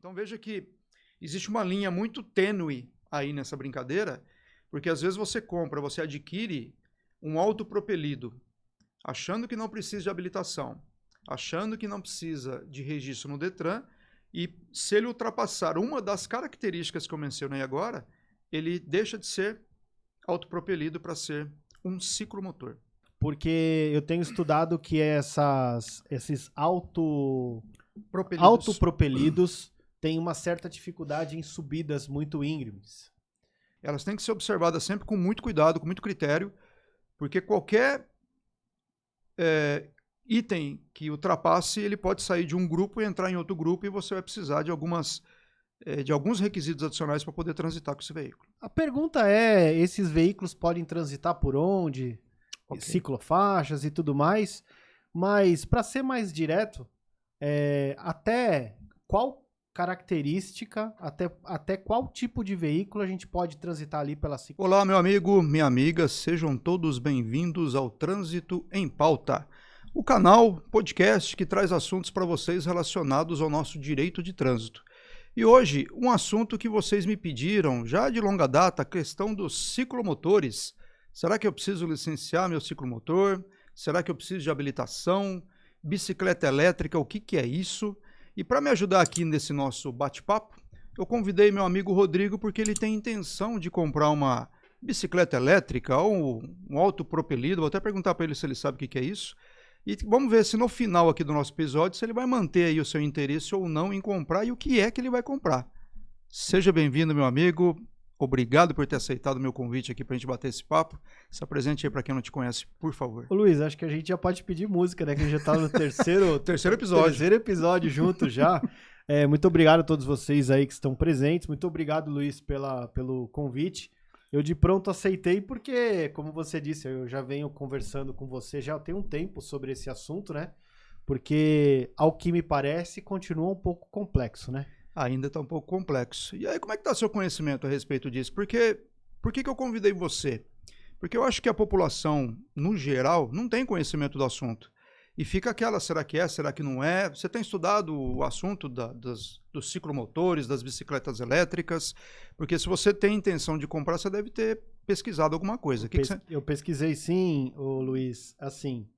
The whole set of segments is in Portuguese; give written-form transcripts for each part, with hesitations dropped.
Então veja que existe uma linha muito tênue aí nessa brincadeira, porque às vezes você adquire um autopropelido, achando que não precisa de habilitação, achando que não precisa de registro no Detran, e se ele ultrapassar uma das características que eu mencionei agora, ele deixa de ser autopropelido para ser um ciclomotor. Porque eu tenho estudado que esses autopropelidos têm uma certa dificuldade em subidas muito íngremes. Elas têm que ser observadas sempre com muito cuidado, com muito critério, porque qualquer item que ultrapasse, ele pode sair de um grupo e entrar em outro grupo, e você vai precisar de alguns requisitos adicionais para poder transitar com esse veículo. A pergunta é, esses veículos podem transitar por onde? Okay. Ciclofaixas e tudo mais, mas para ser mais direto, até qual característica, até qual tipo de veículo a gente pode transitar ali pela ciclofaixa? Olá, meu amigo, minha amiga, sejam todos bem-vindos ao Trânsito em Pauta, o canal, podcast que traz assuntos para vocês relacionados ao nosso direito de trânsito. E hoje, um assunto que vocês me pediram já de longa data, a questão dos ciclomotores. Será que eu preciso licenciar meu ciclomotor? Será que eu preciso de habilitação? Bicicleta elétrica, o que é isso? E para me ajudar aqui nesse nosso bate-papo, eu convidei meu amigo Rodrigo porque ele tem intenção de comprar uma bicicleta elétrica ou um autopropelido. Vou até perguntar para ele se ele sabe o que é isso. E vamos ver se no final aqui do nosso episódio, se ele vai manter aí o seu interesse ou não em comprar e o que é que ele vai comprar. Seja bem-vindo, meu amigo. Obrigado por ter aceitado o meu convite aqui pra gente bater esse papo. Se apresente aí pra quem não te conhece, por favor. Ô Luiz, acho que a gente já pode pedir música, né? Que a gente já tá no terceiro episódio junto já. Muito obrigado a todos vocês aí que estão presentes. Muito obrigado, Luiz, pelo convite. Eu de pronto aceitei porque, como você disse, eu já venho conversando com você já tem um tempo sobre esse assunto, né? Porque, ao que me parece, continua um pouco complexo, né? Ainda está um pouco complexo. E aí, como é que está seu conhecimento a respeito disso? Por que eu convidei você? Porque eu acho que a população, no geral, não tem conhecimento do assunto. E fica aquela, será que é, será que não é? Você tem estudado o assunto dos ciclomotores, das bicicletas elétricas? Porque se você tem intenção de comprar, você deve ter pesquisado alguma coisa. Eu pesquisei sim, ô Luiz. Assim,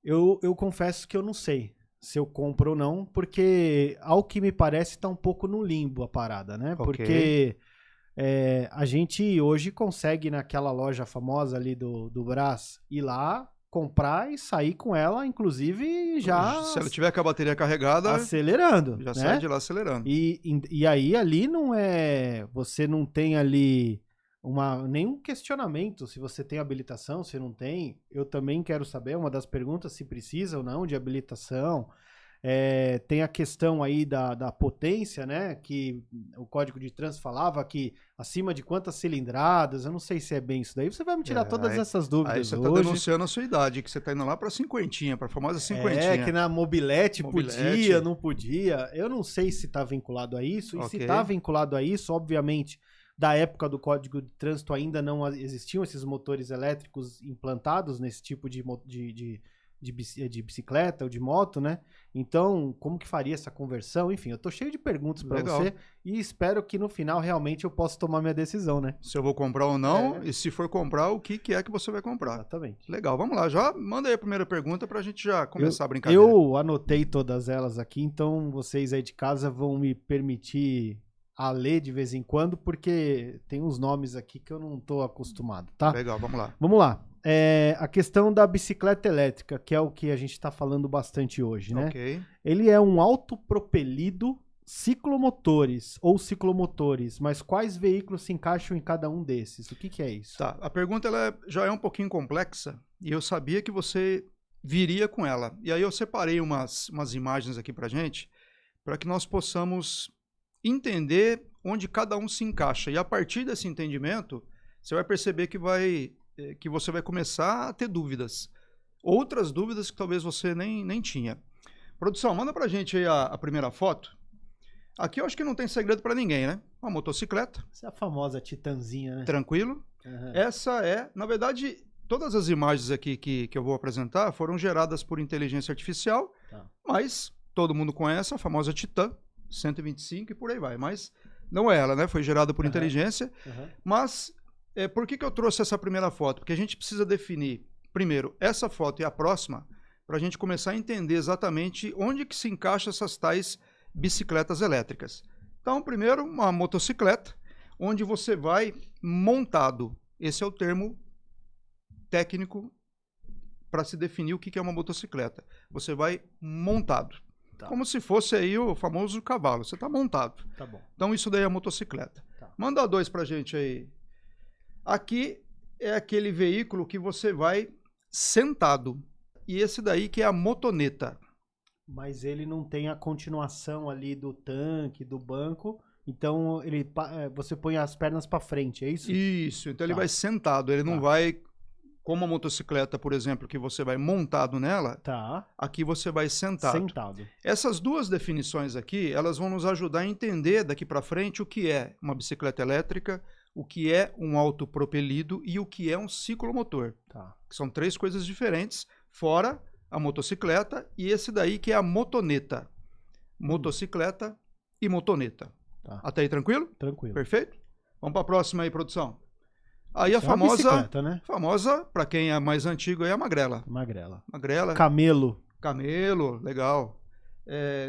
eu confesso que eu não sei se eu compro ou não, porque ao que me parece tá um pouco no limbo a parada, né? Okay. Porque a gente hoje consegue naquela loja famosa ali do Brás ir lá, comprar e sair com ela, inclusive já... Se ela tiver com a bateria carregada... Acelerando, já né? sai de lá acelerando. E aí ali não é... Você não tem ali nenhum questionamento se você tem habilitação, se não tem. Eu também quero saber, uma das perguntas, se precisa ou não de habilitação. Tem a questão aí da potência, né? Que o Código de Trânsito falava que acima de quantas cilindradas, eu não sei se é bem isso daí. Você vai me tirar todas essas dúvidas aí você hoje. Tá denunciando a sua idade, que você tá indo lá pra cinquentinha, pra famosa cinquentinha. Que na mobilete podia, não podia. Eu não sei se tá vinculado a isso. E se tá vinculado a isso, obviamente, da época do Código de Trânsito ainda não existiam esses motores elétricos implantados nesse tipo de bicicleta ou de moto, né? Então, como que faria essa conversão? Enfim, eu tô cheio de perguntas para você e espero que no final realmente eu possa tomar minha decisão, né? Se eu vou comprar ou não, e se for comprar, o que é que você vai comprar. Exatamente. Legal, vamos lá. Já manda aí a primeira pergunta pra gente já começar a brincadeira. Eu anotei todas elas aqui, então vocês aí de casa vão me permitir a ler de vez em quando, porque tem uns nomes aqui que eu não tô acostumado, tá? Legal, vamos lá. Vamos lá. A questão da bicicleta elétrica, que é o que a gente está falando bastante hoje, né? Ok. Ele é um autopropelido ciclomotores ou ciclomotores, mas quais veículos se encaixam em cada um desses? O que é isso? Tá, a pergunta ela já é um pouquinho complexa e eu sabia que você viria com ela. E aí eu separei umas imagens aqui pra gente, para que nós possamos entender onde cada um se encaixa. E a partir desse entendimento, você vai perceber que você vai começar a ter dúvidas. Outras dúvidas que talvez você nem tinha. Produção, manda pra gente aí a primeira foto. Aqui eu acho que não tem segredo pra ninguém, né? Uma motocicleta. Essa é a famosa Titanzinha, né? Tranquilo. Uhum. Essa na verdade, todas as imagens aqui que eu vou apresentar foram geradas por inteligência artificial, mas todo mundo conhece a famosa Titan. 125 e por aí vai. Mas não é ela, né? Foi gerada por inteligência. Mas por que eu trouxe essa primeira foto? Porque a gente precisa definir, primeiro, essa foto e a próxima, para a gente começar a entender exatamente onde que se encaixa essas tais bicicletas elétricas. Então, primeiro, uma motocicleta, onde você vai montado. Esse é o termo técnico para se definir o que é uma motocicleta. Você vai montado. Tá. Como se fosse aí o famoso cavalo. Você está montado. Tá bom. Então, isso daí é a motocicleta. Tá. Manda 2 para a gente aí. Aqui é aquele veículo que você vai sentado. E esse daí que é a motoneta. Mas ele não tem a continuação ali do tanque, do banco. Então você põe as pernas para frente, é isso? Isso. Então ele vai sentado. Ele não vai, como a motocicleta, por exemplo, que você vai montado nela. Tá. Aqui você vai sentado. Sentado. Essas duas definições aqui, elas vão nos ajudar a entender daqui para frente o que é uma bicicleta elétrica, o que é um autopropelido e o que é um ciclomotor. Tá. São 3 coisas diferentes, fora a motocicleta e esse daí que é a motoneta. Motocicleta e motoneta. Tá. Até aí tranquilo? Tranquilo. Perfeito? Vamos para a próxima aí, produção. Aí isso a famosa, bicicleta, né? Famosa, para quem é mais antigo, é a magrela. Magrela. Camelo, legal.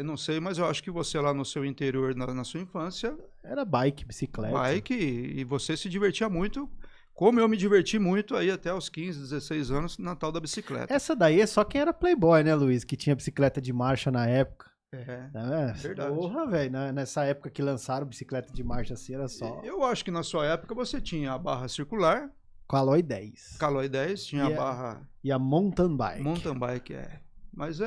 Não sei, mas eu acho que você lá no seu interior, na sua infância... Era bike, bicicleta. Bike, e você se divertia muito, como eu me diverti muito aí até os 15, 16 anos na tal da bicicleta. Essa daí é só quem era playboy, né, Luiz? Que tinha bicicleta de marcha na época. Verdade. Porra, velho, nessa época que lançaram bicicleta de marcha assim, era só... Eu acho que na sua época você tinha a barra circular. Caloi 10. Caloi 10, tinha a barra... E a mountain bike. Mountain bike, Mas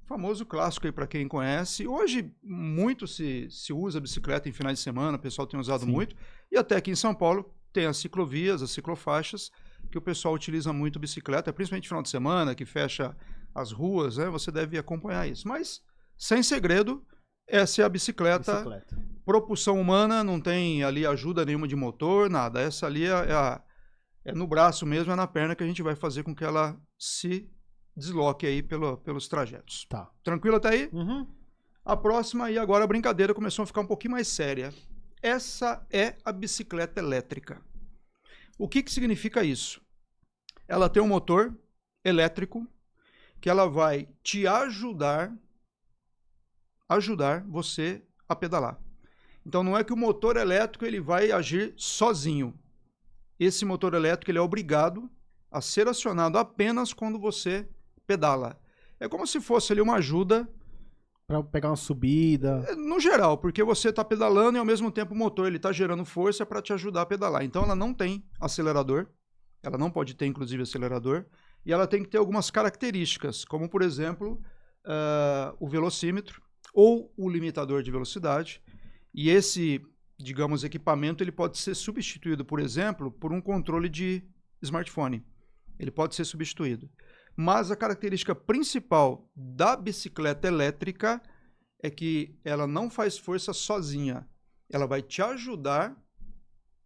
famoso clássico aí para quem conhece. Hoje, muito se usa bicicleta em finais de semana, o pessoal tem usado muito. E até aqui em São Paulo tem as ciclovias, as ciclofaixas, que o pessoal utiliza muito bicicleta, principalmente no final de semana, que fecha as ruas, né? Você deve acompanhar isso. Mas, sem segredo, essa é a bicicleta. Propulsão humana, não tem ali ajuda nenhuma de motor, nada. Essa ali é no braço mesmo, é na perna que a gente vai fazer com que ela se desloque aí pelos trajetos. Tá. Tranquilo até aí? A próxima, e agora a brincadeira começou a ficar um pouquinho mais séria. Essa é a bicicleta elétrica. O que significa isso? Ela tem um motor elétrico que ela vai te ajudar você a pedalar. Então não é que o motor elétrico ele vai agir sozinho. Esse motor elétrico ele é obrigado a ser acionado apenas quando você pedala. É como se fosse ali uma ajuda para pegar uma subida. No geral, porque você está pedalando e ao mesmo tempo o motor ele está gerando força para te ajudar a pedalar. Então ela não tem acelerador, ela não pode ter inclusive acelerador, e ela tem que ter algumas características, como por exemplo o velocímetro ou o limitador de velocidade. E esse, digamos, equipamento ele pode ser substituído, por exemplo, por um controle de smartphone. Ele pode ser substituído. Mas a característica principal da bicicleta elétrica é que ela não faz força sozinha. Ela vai te ajudar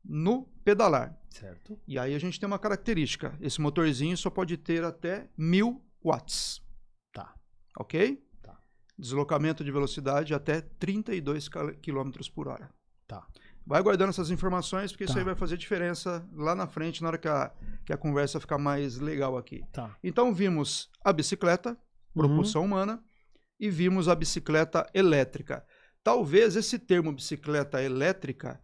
no pedalar. Certo. E aí a gente tem uma característica. Esse motorzinho só pode ter até 1000 watts. Tá. Ok? Tá. Deslocamento de velocidade até 32 km por hora. Tá. Vai guardando essas informações, porque isso aí vai fazer diferença lá na frente, na hora que a conversa ficar mais legal aqui. Tá. Então, vimos a bicicleta, propulsão humana, e vimos a bicicleta elétrica. Talvez esse termo bicicleta elétrica,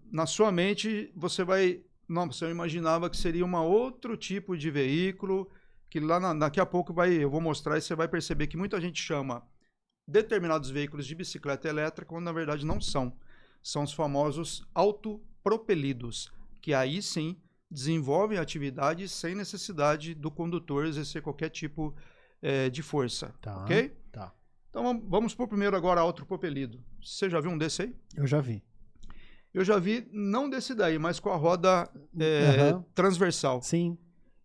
na sua mente, você vai... Nossa, eu imaginava que seria um outro tipo de veículo, que lá daqui a pouco eu vou mostrar e você vai perceber que muita gente chama determinados veículos de bicicleta elétrica, quando na verdade não são. São os famosos autopropelidos, que aí sim desenvolvem atividade sem necessidade do condutor exercer qualquer tipo de força. Tá, ok? Tá. Então vamos por primeiro agora autopropelido. Você já viu um desse aí? Eu já vi. Eu já vi, não desse daí, mas com a roda transversal. Sim.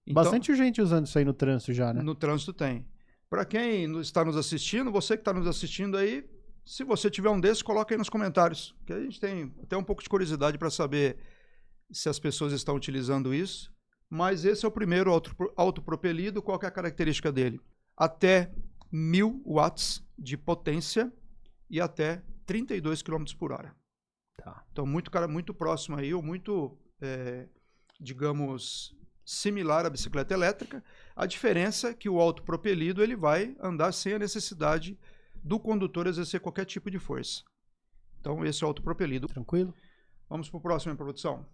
Então, bastante gente usando isso aí no trânsito já, né? No trânsito tem. Para quem está nos assistindo, você que está nos assistindo aí, se você tiver um desses, coloca aí nos comentários, que a gente tem até um pouco de curiosidade para saber se as pessoas estão utilizando isso. Mas esse é o primeiro autopropelido. Qual que é a característica dele? Até 1000 watts de potência e até 32 km por hora. Tá. Então, muito próximo aí, ou muito, digamos, similar à bicicleta elétrica. A diferença é que o autopropelido ele vai andar sem a necessidade do condutor exercer qualquer tipo de força. Então, esse é o autopropelido. Tranquilo? Vamos para o próximo, produção.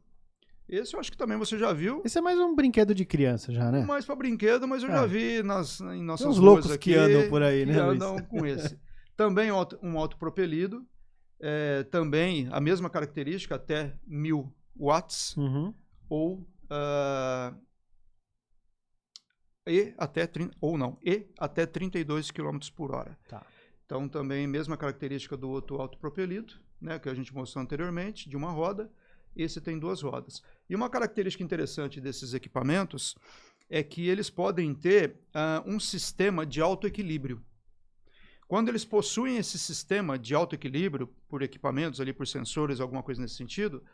Esse eu acho que também você já viu. Esse é mais um brinquedo de criança já, né? Mais para brinquedo, mas eu já vi em nossas Tem uns ruas loucos aqui que andam por aí, que né, andam Luiz? com esse. Também um autopropelido. Também a mesma característica, até 1000 watts. Uhum. Ou até 32 km por hora. Tá. Então, também mesma característica do outro autopropelido, né, que a gente mostrou anteriormente, de uma roda. Esse tem 2 rodas. E uma característica interessante desses equipamentos é que eles podem ter um sistema de autoequilíbrio. Quando eles possuem esse sistema de autoequilíbrio, por equipamentos, ali por sensores, alguma coisa nesse sentido,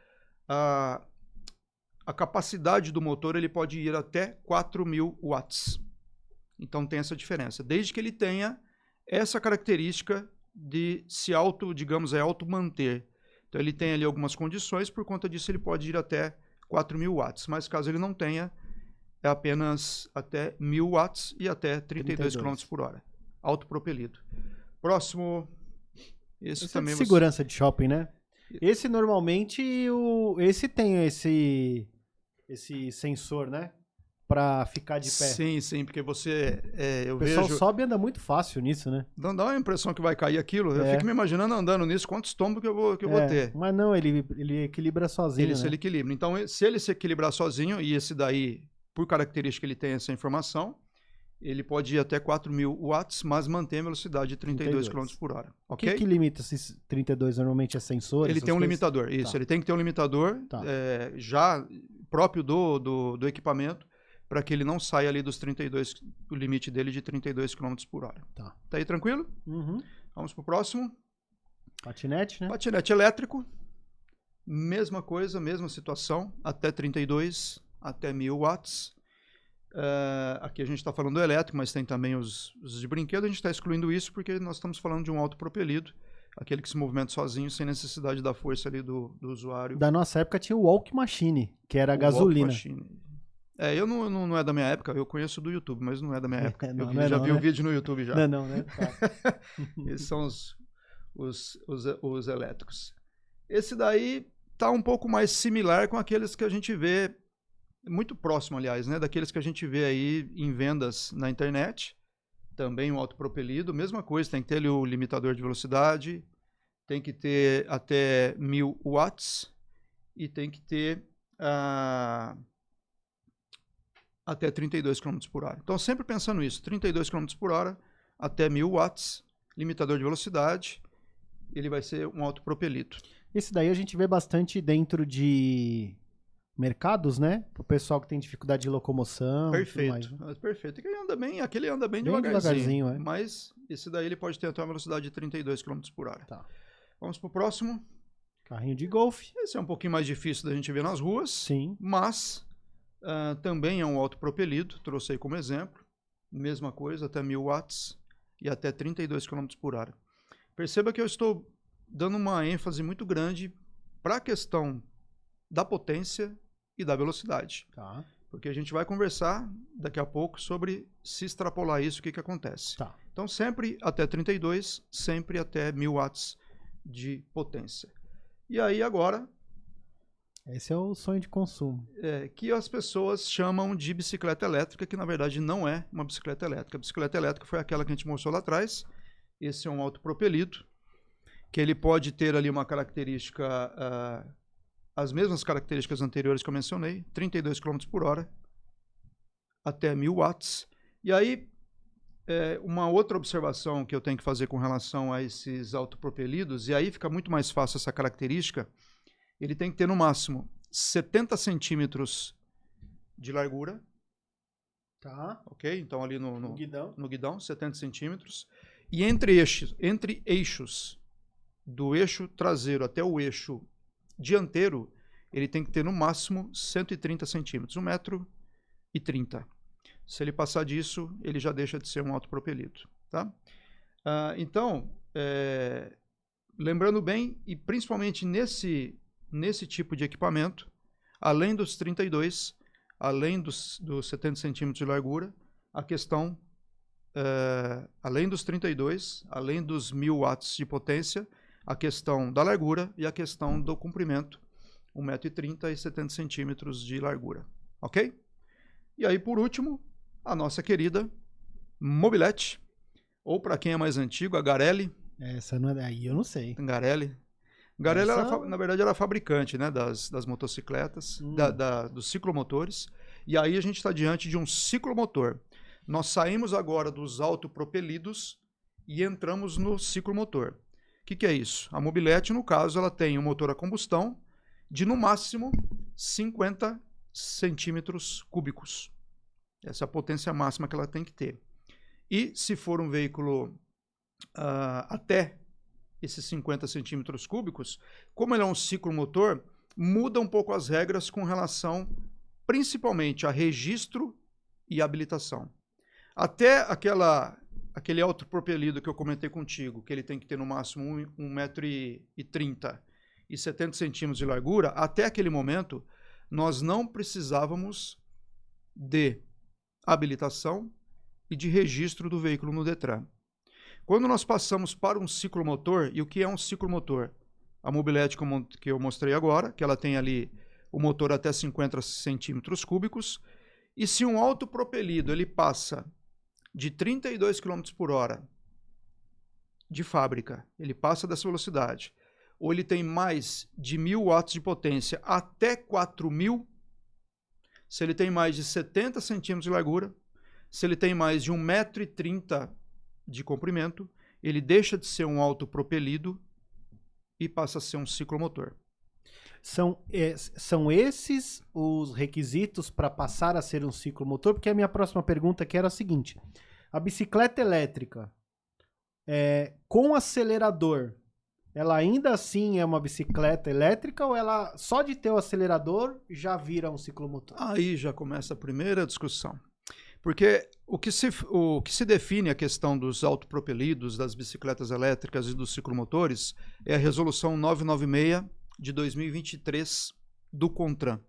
a capacidade do motor ele pode ir até 4.000 watts. Então tem essa diferença, desde que ele tenha essa característica de se auto-manter. Então ele tem ali algumas condições, por conta disso ele pode ir até 4.000 watts. Mas caso ele não tenha, é apenas até 1.000 watts e até 32 km por hora. Autopropelido. Próximo. Esse também é de segurança de shopping, né? Esse normalmente, esse tem esse sensor, né? Pra ficar de pé. Sim, porque você, o pessoal sobe e anda muito fácil nisso, né? Não dá a impressão que vai cair aquilo. Eu fico me imaginando andando nisso, quantos tombos que eu vou ter. Mas não, ele equilibra sozinho, Ele equilibra. Então, se ele se equilibrar sozinho, e esse daí, por característica, ele tem essa informação, ele pode ir até 4.000 watts, mas mantém a velocidade de 32 km por hora. Ok? O que limita esses 32? Normalmente é sensor? Ele tem um limitador, isso. Tá. Ele tem que ter um limitador já próprio do equipamento, para que ele não saia ali dos 32, o limite dele de 32 km por hora. Tá aí tranquilo? Uhum. Vamos pro próximo. Patinete, né? Patinete elétrico. Mesma coisa, mesma situação. Até 32, até 1.000 watts. Aqui a gente está falando do elétrico, mas tem também os de brinquedo. A gente está excluindo isso porque nós estamos falando de um autopropelido. Aquele que se movimenta sozinho, sem necessidade da força ali do usuário. Da nossa época tinha o Walk Machine, que era a gasolina. Walk Machine. Eu não é da minha época, eu conheço do YouTube, mas não é da minha época. Eu já vi o vídeo no YouTube já. Não, né? Tá. Esses são os elétricos. Esse daí tá um pouco mais similar com aqueles que a gente vê, muito próximo, aliás, né? Daqueles que a gente vê aí em vendas na internet. Também um autopropelido, mesma coisa, tem que ter ali o limitador de velocidade, tem que ter até 1.000 watts e tem que ter até 32 km por hora. Então, sempre pensando nisso, 32 km por hora, até 1.000 watts, limitador de velocidade, ele vai ser um autopropelido. Esse daí a gente vê bastante dentro de mercados, né? Para o pessoal que tem dificuldade de locomoção. Perfeito, tudo mais. Perfeito. Aquele anda bem devagarzinho. É. Mas esse daí ele pode ter até uma velocidade de 32 km por hora. Tá. Vamos pro próximo. Carrinho de golfe. Esse é um pouquinho mais difícil da gente ver nas ruas. Sim. Mas também é um autopropelido, trouxe aí como exemplo. Mesma coisa, até 1.000 watts e até 32 km por hora. Perceba que eu estou dando uma ênfase muito grande para a questão da potência e da velocidade. Tá. Porque a gente vai conversar daqui a pouco sobre se extrapolar isso, o que acontece. Tá. Então, sempre até 32, sempre até 1.000 watts de potência. E aí, agora... Esse é o sonho de consumo. Que as pessoas chamam de bicicleta elétrica, que na verdade não é uma bicicleta elétrica. A bicicleta elétrica foi aquela que a gente mostrou lá atrás. Esse é um autopropelido, que ele pode ter ali uma característica, as mesmas características anteriores que eu mencionei, 32 km por hora, até 1.000 watts. E aí, uma outra observação que eu tenho que fazer com relação a esses autopropelidos, e aí fica muito mais fácil essa característica, ele tem que ter no máximo 70 centímetros de largura. Tá. Ok? Então ali no guidão, 70 centímetros. E entre eixos, do eixo traseiro até o eixo dianteiro, ele tem que ter no máximo 130 centímetros, 1,30 m. Se ele passar disso, ele já deixa de ser um autopropelido. Tá? Então, lembrando bem, e principalmente nesse tipo de equipamento, além dos 32, além dos 70 centímetros de largura, a questão, além dos 32, além dos 1000 watts de potência, a questão da largura e a questão do comprimento, 1,30 m e 70 centímetros de largura, ok? E aí, por último, a nossa querida mobilete, ou para quem é mais antigo, a Garelli. Essa não é daí, eu não sei. Garelli, na verdade, era fabricante, né, das motocicletas, dos ciclomotores. E aí a gente está diante de um ciclomotor. Nós saímos agora dos autopropelidos e entramos no ciclomotor. O que é isso? A mobilete, no caso, ela tem um motor a combustão de, no máximo, 50 centímetros cúbicos. Essa é a potência máxima que ela tem que ter. E se for um veículo até esses 50 centímetros cúbicos, como ele é um ciclomotor, muda um pouco as regras com relação, principalmente, a registro e habilitação. Até aquele autopropelido que eu comentei contigo, que ele tem que ter no máximo 1,30 m e 70 centímetros de largura, até aquele momento, nós não precisávamos de habilitação e de registro do veículo no Detran. Quando nós passamos para um ciclomotor, e o que é um ciclomotor? A mobilete que eu mostrei agora, que ela tem ali o motor até 50 centímetros cúbicos, e se um autopropelido ele passa de 32 km por hora de fábrica, ele passa dessa velocidade, ou ele tem mais de 1000 watts de potência até 4000, se ele tem mais de 70 centímetros de largura, se ele tem mais de 1,30 m de comprimento, ele deixa de ser um autopropelido e passa a ser um ciclomotor. São esses os requisitos para passar a ser um ciclomotor? Porque a minha próxima pergunta aqui era a seguinte: a bicicleta elétrica com acelerador, ela ainda assim é uma bicicleta elétrica ou ela só de ter o acelerador já vira um ciclomotor? Aí já começa a primeira discussão. Porque o que se define a questão dos autopropelidos, das bicicletas elétricas e dos ciclomotores é a resolução 996 de 2023 do CONTRAN.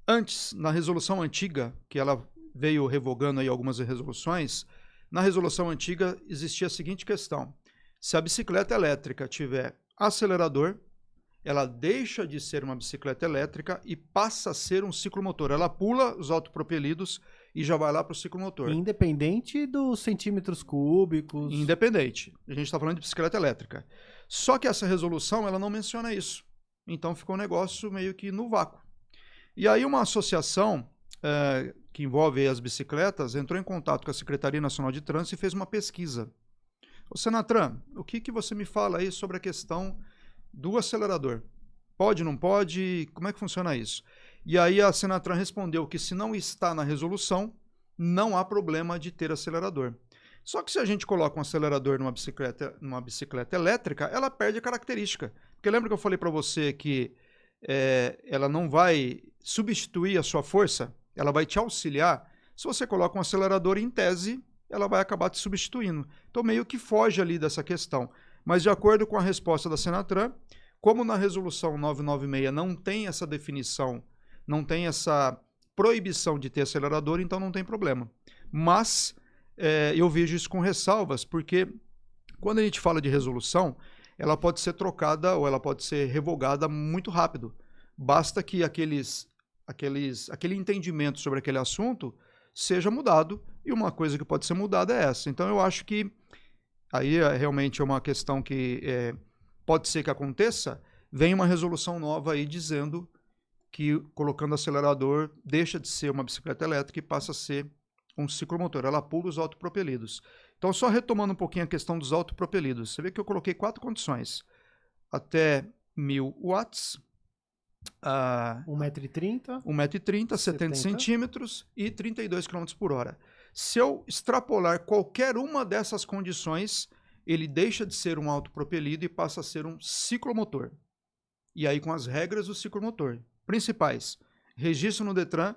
Antes, na resolução antiga, que ela veio revogando aí algumas resoluções, na resolução antiga existia a seguinte questão: se a bicicleta elétrica tiver acelerador, ela deixa de ser uma bicicleta elétrica e passa a ser um ciclomotor. Ela pula os autopropelidos e já vai lá para o ciclomotor. Independente dos centímetros cúbicos. Independente. A gente está falando de bicicleta elétrica. Só que essa resolução ela não menciona isso. Então ficou um negócio meio que no vácuo. E aí uma associação que envolve as bicicletas entrou em contato com a Secretaria Nacional de Trânsito e fez uma pesquisa. Ô Senatran, o que você me fala aí sobre a questão do acelerador? Pode, não pode? Como é que funciona isso? E aí a Senatran respondeu que se não está na resolução, não há problema de ter acelerador. Só que se a gente coloca um acelerador numa bicicleta elétrica, ela perde a característica. Porque lembra que eu falei para você que ela não vai substituir a sua força, ela vai te auxiliar? Se você coloca um acelerador em tese, ela vai acabar te substituindo. Então meio que foge ali dessa questão. Mas de acordo com a resposta da Senatran, como na resolução 996 não tem essa definição, não tem essa proibição de ter acelerador, então não tem problema. Mas eu vejo isso com ressalvas, porque quando a gente fala de resolução, ela pode ser trocada ou ela pode ser revogada muito rápido. Basta que aquele entendimento sobre aquele assunto seja mudado, e uma coisa que pode ser mudada é essa. Então eu acho que aí realmente é uma questão que pode ser que aconteça, vem uma resolução nova aí dizendo que colocando acelerador deixa de ser uma bicicleta elétrica e passa a ser um ciclomotor. Ela pula os autopropelidos. Então, só retomando um pouquinho a questão dos autopropelidos, você vê que eu coloquei 4 condições. Até 1000 watts, 1,30 m, 1,30 m, 70 centímetros e 32 km por hora. Se eu extrapolar qualquer uma dessas condições, ele deixa de ser um autopropelido e passa a ser um ciclomotor. E aí com as regras do ciclomotor principais: registro no Detran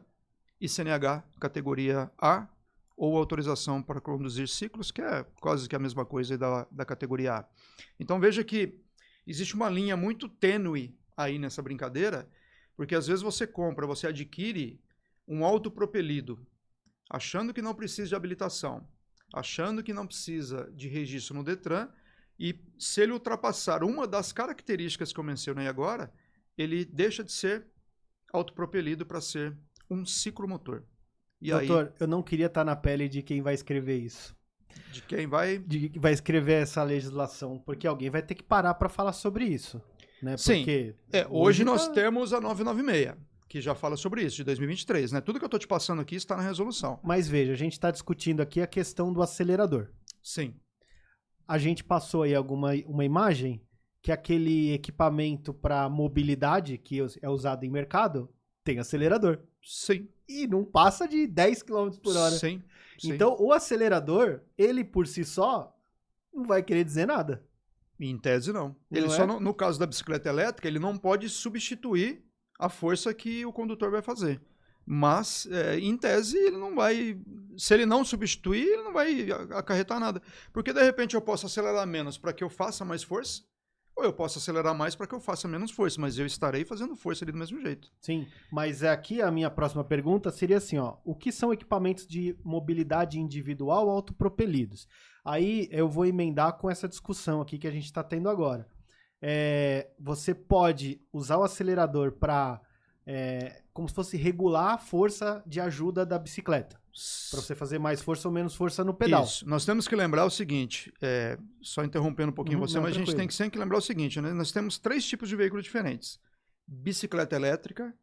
e CNH categoria A ou autorização para conduzir ciclos, que é quase que a mesma coisa aí da categoria A. Então veja que existe uma linha muito tênue aí nessa brincadeira, porque às vezes você adquire um autopropelido, achando que não precisa de habilitação, achando que não precisa de registro no Detran, e se ele ultrapassar uma das características que eu mencionei agora, ele deixa de ser autopropelido para ser um ciclomotor. E Doutor, aí, eu não queria estar na pele de quem vai escrever isso. de quem vai... De quem vai escrever essa legislação, porque alguém vai ter que parar para falar sobre isso. Né? Sim, Porque hoje nós temos a 996, que já fala sobre isso, de 2023. Né? Tudo que eu estou te passando aqui está na resolução. Mas veja, a gente está discutindo aqui a questão do acelerador. Sim. A gente passou aí uma imagem que aquele equipamento para mobilidade que é usado em mercado tem acelerador. Sim. E não passa de 10 km por hora. Sim. Então, o acelerador, ele por si só, não vai querer dizer nada. Em tese, não. Ele Não só, é? no caso da bicicleta elétrica, ele não pode substituir a força que o condutor vai fazer. Mas, em tese, ele não vai... Se ele não substituir, ele não vai acarretar nada. Porque, de repente, eu posso acelerar menos para que eu faça mais força, ou eu posso acelerar mais para que eu faça menos força, mas eu estarei fazendo força ali do mesmo jeito. Sim, mas aqui a minha próxima pergunta seria assim, ó, o que são equipamentos de mobilidade individual autopropelidos? Aí eu vou emendar com essa discussão aqui que a gente está tendo agora. Você pode usar o acelerador para, como se fosse regular a força de ajuda da bicicleta, para você fazer mais força ou menos força no pedal. Isso. Nós temos que lembrar o seguinte, só interrompendo um pouquinho você, não, mas a gente tranquilo. tem que sempre lembrar o seguinte, né? Nós temos 3 tipos de veículos diferentes. Bicicleta elétrica,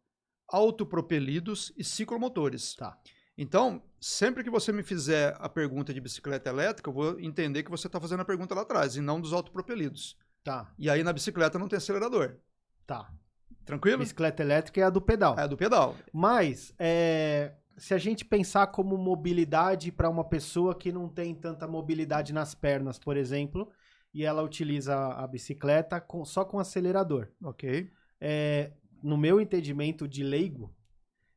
autopropelidos e ciclomotores. Tá. Então, sempre que você me fizer a pergunta de bicicleta elétrica, eu vou entender que você está fazendo a pergunta lá atrás, e não dos autopropelidos. Tá, E aí na bicicleta não tem acelerador. tá. Tranquilo? Bicicleta elétrica é a do pedal. É a do pedal. Mas, se a gente pensar como mobilidade para uma pessoa que não tem tanta mobilidade nas pernas, por exemplo, e ela utiliza a bicicleta só com acelerador. Ok. No meu entendimento de leigo,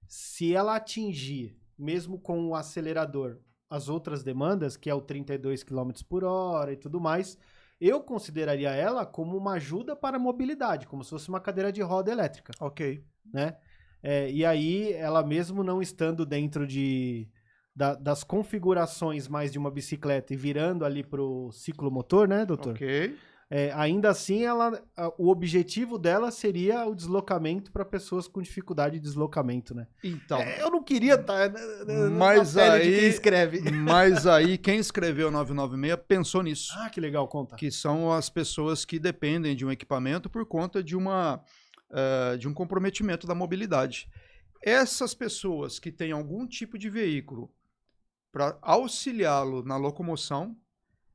se ela atingir, mesmo com o acelerador, as outras demandas, que é o 32 km por hora e tudo mais, eu consideraria ela como uma ajuda para a mobilidade, como se fosse uma cadeira de roda elétrica. Ok. Né? E aí, ela mesmo não estando dentro das configurações mais de uma bicicleta e virando ali para o ciclomotor, né, doutor? Ok. Ainda assim, o objetivo dela seria o deslocamento para pessoas com dificuldade de deslocamento, né? Então. Eu não queria estar Mas na pele aí, de quem escreve. Mas aí, quem escreveu 996 pensou nisso. Ah, que legal, conta. Que são as pessoas que dependem de um equipamento por conta de um comprometimento da mobilidade. Essas pessoas que têm algum tipo de veículo para auxiliá-lo na locomoção,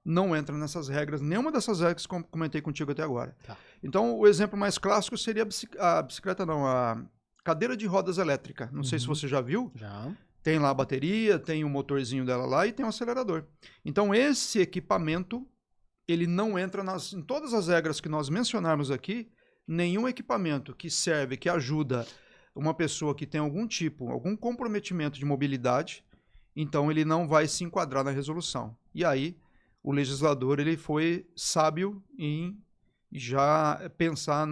não entram nessas regras, nenhuma dessas regras que eu comentei contigo até agora. Tá. Então, o exemplo mais clássico seria a cadeira de rodas elétrica. Não sei se você já viu. Já. Tem lá a bateria, tem o motorzinho dela lá e tem o acelerador. Então, esse equipamento, ele não entra em todas as regras que nós mencionarmos aqui. Nenhum equipamento que serve, que ajuda uma pessoa que tem algum comprometimento de mobilidade, então ele não vai se enquadrar na resolução. E aí, o legislador ele foi sábio em já pensar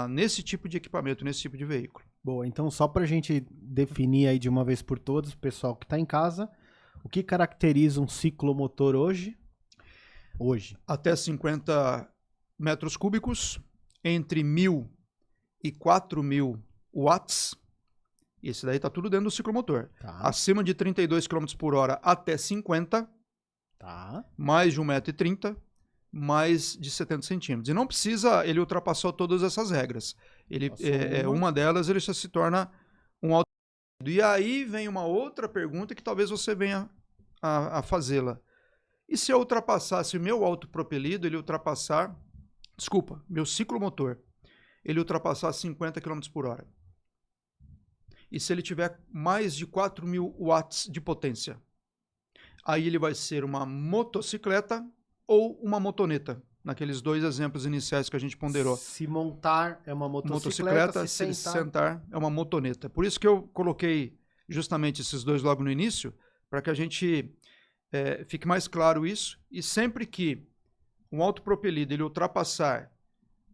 nesse tipo de equipamento, nesse tipo de veículo. Boa, então só para a gente definir aí de uma vez por todas, o pessoal que está em casa, o que caracteriza um ciclomotor hoje? Até 50 metros cúbicos, entre 1.000 e 4.000 watts. Esse daí está tudo dentro do ciclomotor. Tá. Acima de 32 km por hora até 50, Tá. mais de 1,30 m, mais de 70 centímetros. E não precisa, ele ultrapassou todas essas regras. Uma delas, ele já se torna um auto. E aí vem uma outra pergunta que talvez você venha a fazê-la. E se eu ultrapassasse o meu autopropelido, meu ciclomotor, ele ultrapassar 50 km por hora? E se ele tiver mais de 4.000 watts de potência? Aí ele vai ser uma motocicleta ou uma motoneta, naqueles 2 exemplos iniciais que a gente ponderou. Se montar é uma motocicleta, se sentar é uma motoneta. Por isso que eu coloquei justamente esses 2 logo no início, para que a gente fique mais claro isso, e sempre que um autopropelido ele ultrapassar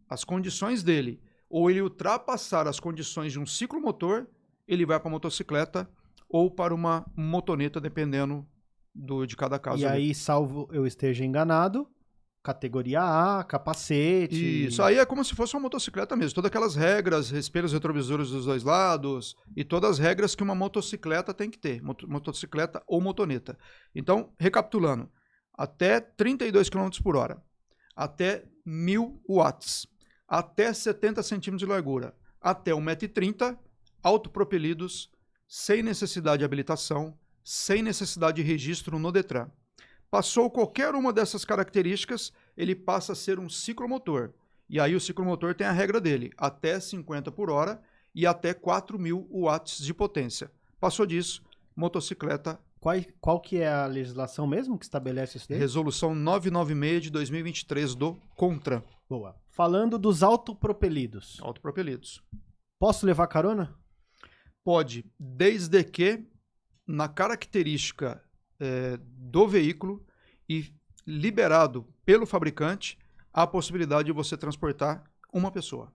as condições dele, ou ele ultrapassar as condições de um ciclomotor, ele vai para motocicleta ou para uma motoneta, dependendo de cada caso. E aí, salvo eu esteja enganado, categoria A, capacete... Isso, aí é como se fosse uma motocicleta mesmo. Todas aquelas regras, espelhos retrovisores dos dois lados e todas as regras que uma motocicleta tem que ter. Motocicleta ou motoneta. Então, recapitulando, até 32 km por hora, até 1000 watts, até 70 centímetros de largura, até 1,30 m, autopropelidos, sem necessidade de habilitação, sem necessidade de registro no Detran. Passou qualquer uma dessas características, ele passa a ser um ciclomotor. E aí o ciclomotor tem a regra dele, até 50 por hora e até 4.000 watts de potência. Passou disso, motocicleta. Qual que é a legislação mesmo que estabelece isso daí? Resolução 996 de 2023 do CONTRAN. Boa. Falando dos autopropelidos. Autopropelidos. Posso levar carona? Pode, desde que na característica do veículo e liberado pelo fabricante a possibilidade de você transportar uma pessoa.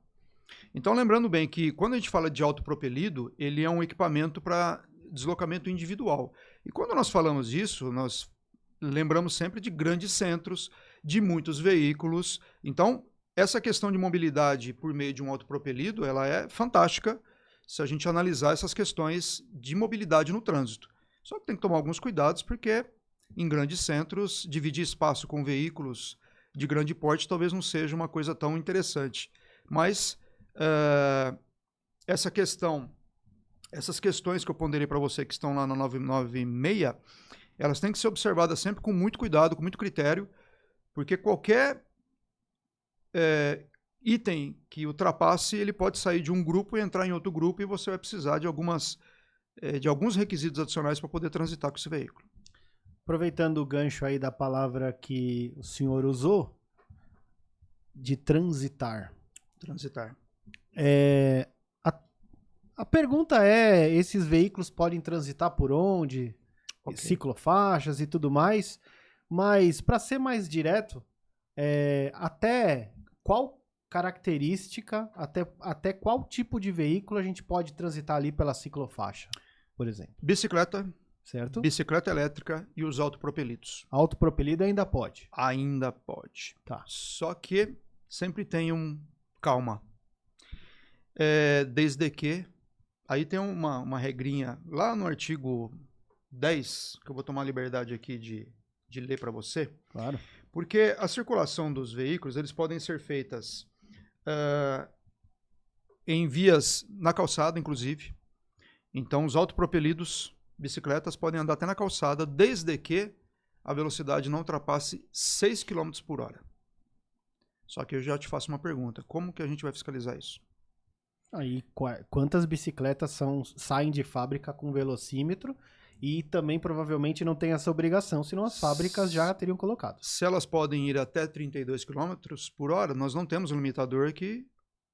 Então, lembrando bem que quando a gente fala de autopropelido, ele é um equipamento para deslocamento individual. E quando nós falamos disso, nós lembramos sempre de grandes centros, de muitos veículos. Então, essa questão de mobilidade por meio de um autopropelido, ela é fantástica se a gente analisar essas questões de mobilidade no trânsito. Só que tem que tomar alguns cuidados, porque em grandes centros, dividir espaço com veículos de grande porte talvez não seja uma coisa tão interessante. Mas essas questões que eu ponderei para você, que estão lá na 996, elas têm que ser observadas sempre com muito cuidado, com muito critério, porque qualquer item que ultrapasse, ele pode sair de um grupo e entrar em outro grupo, e você vai precisar de alguns requisitos adicionais para poder transitar com esse veículo. Aproveitando o gancho aí da palavra que o senhor usou, de transitar. Transitar. A pergunta é, esses veículos podem transitar por onde? Okay. Ciclofaixas e tudo mais, mas para ser mais direto, até qual característica, até qual tipo de veículo a gente pode transitar ali pela ciclofaixa, por exemplo? Bicicleta, certo? Bicicleta elétrica e os autopropelidos. Autopropelido ainda pode? Ainda pode. Tá. Só que sempre tem calma. Desde que, aí tem uma regrinha lá no artigo 10, que eu vou tomar a liberdade aqui de ler para você. Claro. Porque a circulação dos veículos, eles podem ser feitas em vias na calçada, inclusive. Então, os autopropelidos, bicicletas, podem andar até na calçada, desde que a velocidade não ultrapasse 6 km por hora. Só que eu já te faço uma pergunta. Como que a gente vai fiscalizar isso? Aí, quantas bicicletas saem de fábrica com velocímetro e também provavelmente não tem essa obrigação, senão as fábricas já teriam colocado. Se elas podem ir até 32 km por hora, nós não temos um limitador que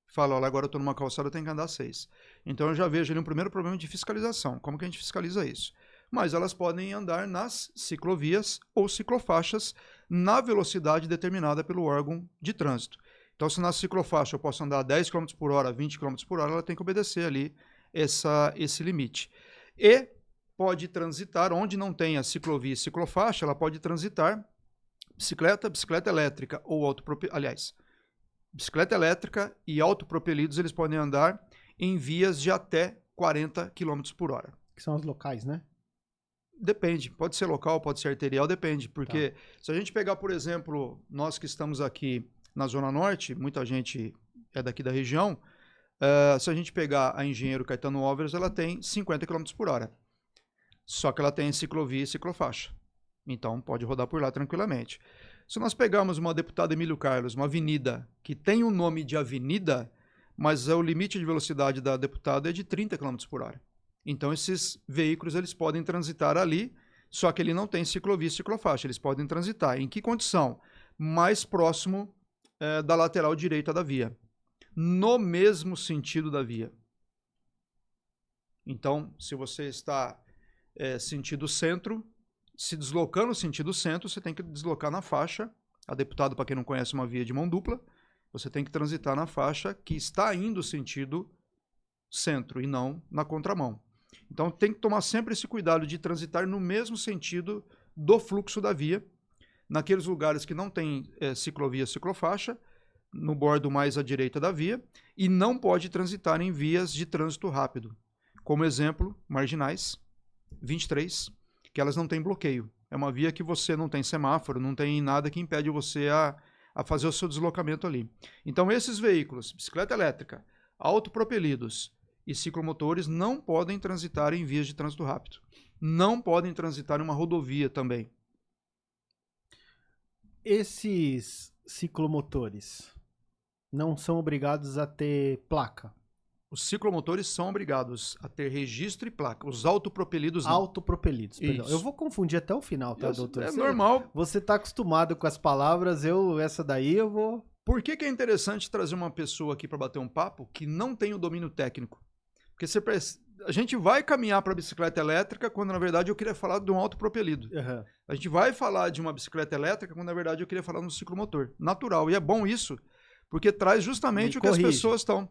fala, olha, agora eu estou numa calçada, eu tenho que andar 6. Então eu já vejo ali um primeiro problema de fiscalização. Como que a gente fiscaliza isso? Mas elas podem andar nas ciclovias ou ciclofaixas na velocidade determinada pelo órgão de trânsito. Então, se na ciclofaixa eu posso andar 10 km por hora, 20 km por hora, ela tem que obedecer ali esse limite. E pode transitar, onde não tenha ciclovia e ciclofaixa, ela pode transitar bicicleta elétrica ou autopropelidos. Aliás, bicicleta elétrica e autopropelidos, eles podem andar em vias de até 40 km por hora. Que são as locais, né? Depende, pode ser local, pode ser arterial, depende. Porque se a gente pegar, por exemplo, nós que estamos aqui na Zona Norte, muita gente é daqui da região, se a gente pegar a Engenheiro Caetano Álvares, ela tem 50 km por hora. Só que ela tem ciclovia e ciclofaixa. Então pode rodar por lá tranquilamente. Se nós pegarmos uma deputada Emílio Carlos, uma avenida que tem o nome de avenida, mas o limite de velocidade da deputada é de 30 km por hora. Então esses veículos eles podem transitar ali, só que ele não tem ciclovia e ciclofaixa. Eles podem transitar. Em que condição? Mais próximo da lateral direita da via. No mesmo sentido da via. Então, se você está sentido centro, se deslocando no sentido centro, você tem que deslocar na faixa. Adeptado, para quem não conhece, uma via de mão dupla. Você tem que transitar na faixa que está indo sentido centro e não na contramão. Então tem que tomar sempre esse cuidado de transitar no mesmo sentido do fluxo da via. Naqueles lugares que não tem ciclovia, ciclofaixa, no bordo mais à direita da via, e não pode transitar em vias de trânsito rápido. Como exemplo, marginais, 23, que elas não têm bloqueio. É uma via que você não tem semáforo, não tem nada que impede você a fazer o seu deslocamento ali. Então esses veículos, bicicleta elétrica, autopropelidos e ciclomotores não podem transitar em vias de trânsito rápido. Não podem transitar em uma rodovia também. Esses ciclomotores não são obrigados a ter placa? Os ciclomotores são obrigados a ter registro e placa. Os autopropelidos não. Autopropelidos, perdão. Isso. Eu vou confundir até o final, tá, Isso doutor? é normal. Você tá acostumado com as palavras, essa daí eu vou... Por que é interessante trazer uma pessoa aqui para bater um papo que não tem o domínio técnico? Porque a gente vai caminhar para a bicicleta elétrica quando, na verdade, eu queria falar de um autopropelido. Uhum. A gente vai falar de uma bicicleta elétrica quando, na verdade, eu queria falar de um ciclomotor. Natural. E é bom isso, porque traz justamente o que as pessoas estão.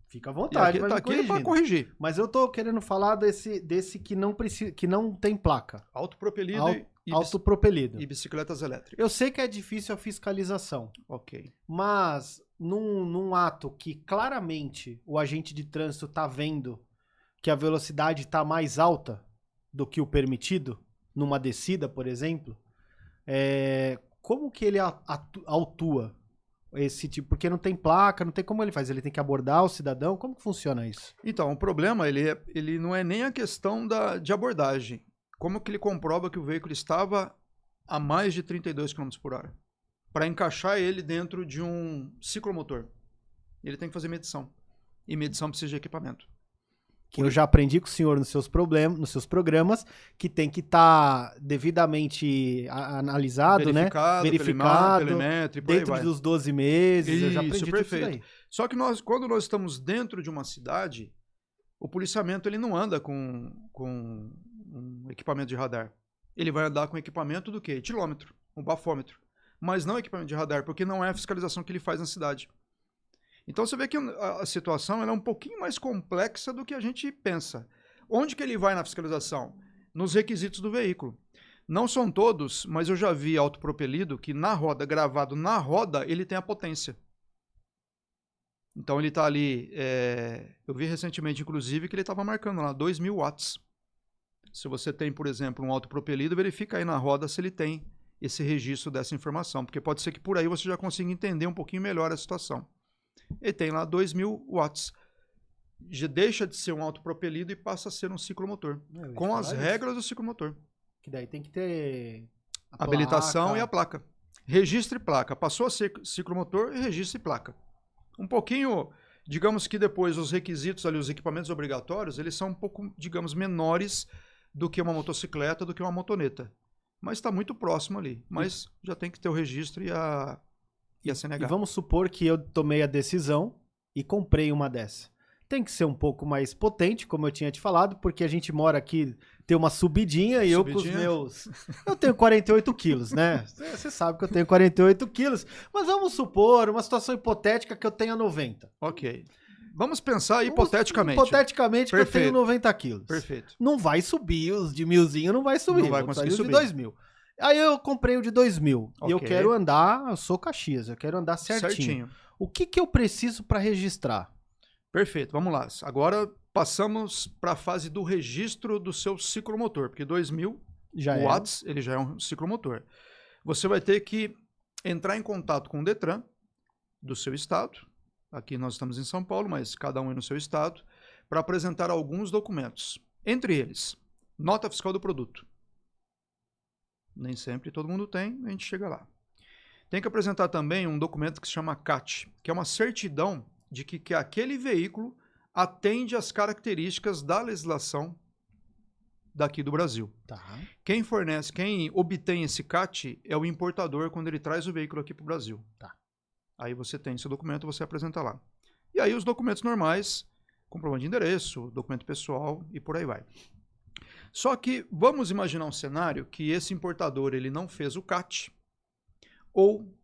Fica à vontade, tá aqui para corrigir. Mas eu tô querendo falar desse que não precisa, que não tem placa. Autopropelido Autopropelido. E bicicletas elétricas. Eu sei que é difícil a fiscalização. Ok. Mas num ato que claramente o agente de trânsito tá vendo que a velocidade tá mais alta do que o permitido, numa descida, por exemplo, como que ele autua? Esse tipo, porque não tem placa, não tem como ele faz, ele tem que abordar o cidadão, como que funciona isso? Então, o problema, ele não é nem a questão de abordagem. Como que ele comprova que o veículo estava a mais de 32 km por hora? Para encaixar ele dentro de um ciclomotor, ele tem que fazer medição. E medição precisa de equipamento. Que eu já aprendi com o senhor nos seus programas, que tem que estar devidamente analisado, verificado, dentro dos 12 meses. Isso, eu já aprendi perfeito. Tudo isso daí. Só que quando nós estamos dentro de uma cidade, o policiamento ele não anda com um equipamento de radar. Ele vai andar com equipamento do quê? Etilômetro, um bafômetro. Mas não equipamento de radar, porque não é a fiscalização que ele faz na cidade. Então você vê que a situação ela é um pouquinho mais complexa do que a gente pensa. Onde que ele vai na fiscalização? Nos requisitos do veículo. Não são todos, mas eu já vi autopropelido que na roda, gravado na roda, ele tem a potência. Então ele está ali, eu vi recentemente inclusive que ele estava marcando lá 2.000 watts. Se você tem, por exemplo, um autopropelido, verifica aí na roda se ele tem esse registro dessa informação, porque pode ser que por aí você já consiga entender um pouquinho melhor a situação. Ele tem lá 2.000 watts. Já deixa de ser um autopropelido e passa a ser um ciclomotor. Com as regras do ciclomotor. Que daí tem que ter a habilitação e a placa. Registro e placa. Passou a ser ciclomotor e registro e placa. Um pouquinho, digamos que depois os requisitos ali, os equipamentos obrigatórios, eles são um pouco, digamos, menores do que uma motocicleta, do que uma motoneta. Mas está muito próximo ali. Mas já tem que ter o registro e a CNH. E vamos supor que eu tomei a decisão e comprei uma dessa. Tem que ser um pouco mais potente, como eu tinha te falado, porque a gente mora aqui, tem uma subidinha e eu com os meus... Eu tenho 48 quilos, né? Você sabe que eu tenho 48 quilos. Mas vamos supor, uma situação hipotética que eu tenha 90. Ok. Vamos pensar hipoteticamente. Hipoteticamente que eu tenho 90 quilos. Perfeito. Não vai subir, os de 1.000zinho não vai subir. Não vai conseguir subir. Os de 2.000. Aí eu comprei o de 2.000. Okay. E eu quero andar, eu sou Caxias, eu quero andar certinho. O que eu preciso para registrar? Perfeito, vamos lá. Agora passamos para a fase do registro do seu ciclomotor, porque 2.000 watts, ele já é um ciclomotor. Você vai ter que entrar em contato com o Detran do seu estado. Aqui nós estamos em São Paulo, mas cada um é no seu estado, para apresentar alguns documentos. Entre eles, nota fiscal do produto. Nem sempre todo mundo tem, a gente chega lá. Tem que apresentar também um documento que se chama CAT, que é uma certidão de que aquele veículo atende às características da legislação daqui do Brasil. Tá. Quem obtém esse CAT é o importador quando ele traz o veículo aqui para o Brasil. Tá. Aí você tem esse documento, você apresenta lá. E aí os documentos normais, comprovante de endereço, documento pessoal e por aí vai. Só que vamos imaginar um cenário que esse importador ele não fez o CAT, ou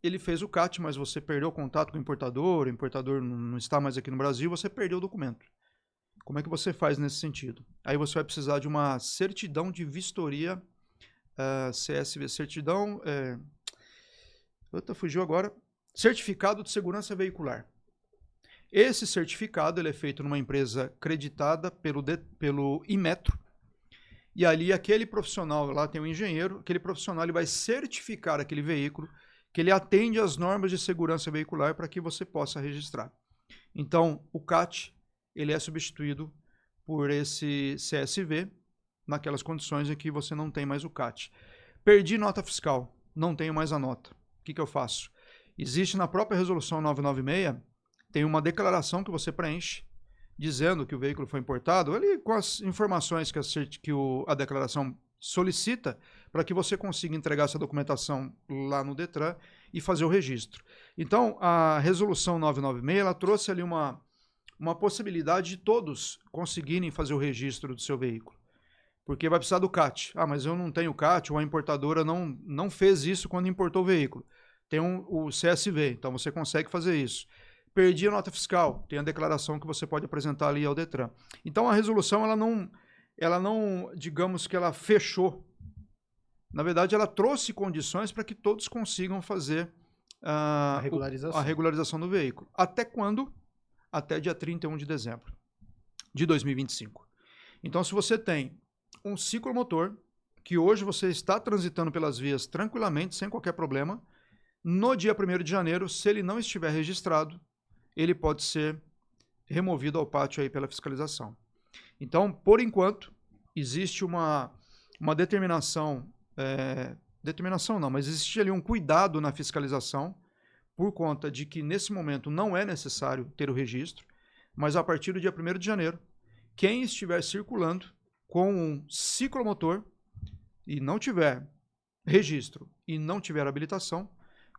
ele fez o CAT, mas você perdeu o contato com o importador não está mais aqui no Brasil, você perdeu o documento. Como é que você faz nesse sentido? Aí você vai precisar de uma certidão de vistoria, CSV, certidão... fugiu agora. Certificado de segurança veicular. Esse certificado ele é feito numa empresa creditada pelo Inmetro. E ali aquele profissional, lá tem um engenheiro, aquele profissional ele vai certificar aquele veículo, que ele atende às normas de segurança veicular para que você possa registrar. Então, o CAT ele é substituído por esse CSV, naquelas condições em que você não tem mais o CAT. Perdi nota fiscal, não tenho mais a nota. O que eu faço? Existe na própria resolução 996, tem uma declaração que você preenche, dizendo que o veículo foi importado, ali com as informações que a declaração solicita, para que você consiga entregar essa documentação lá no Detran e fazer o registro. Então, a resolução 996, ela trouxe ali uma possibilidade de todos conseguirem fazer o registro do seu veículo. Porque vai precisar do CAT. Ah, mas eu não tenho CAT, ou a importadora não fez isso quando importou o veículo. Tem o CSV, então você consegue fazer isso. Perdi a nota fiscal, tem a declaração que você pode apresentar ali ao Detran. Então a resolução, ela não, digamos que ela fechou. Na verdade, ela trouxe condições para que todos consigam fazer a regularização do veículo. Até quando? Até dia 31 de dezembro de 2025. Então, se você tem um ciclomotor, que hoje você está transitando pelas vias tranquilamente, sem qualquer problema, no dia 1º de janeiro, se ele não estiver registrado, ele pode ser removido ao pátio aí pela fiscalização. Então, por enquanto, existe uma determinação, determinação não, mas existe ali um cuidado na fiscalização, por conta de que nesse momento não é necessário ter o registro, mas a partir do dia 1º de janeiro, quem estiver circulando com um ciclomotor e não tiver registro e não tiver habilitação,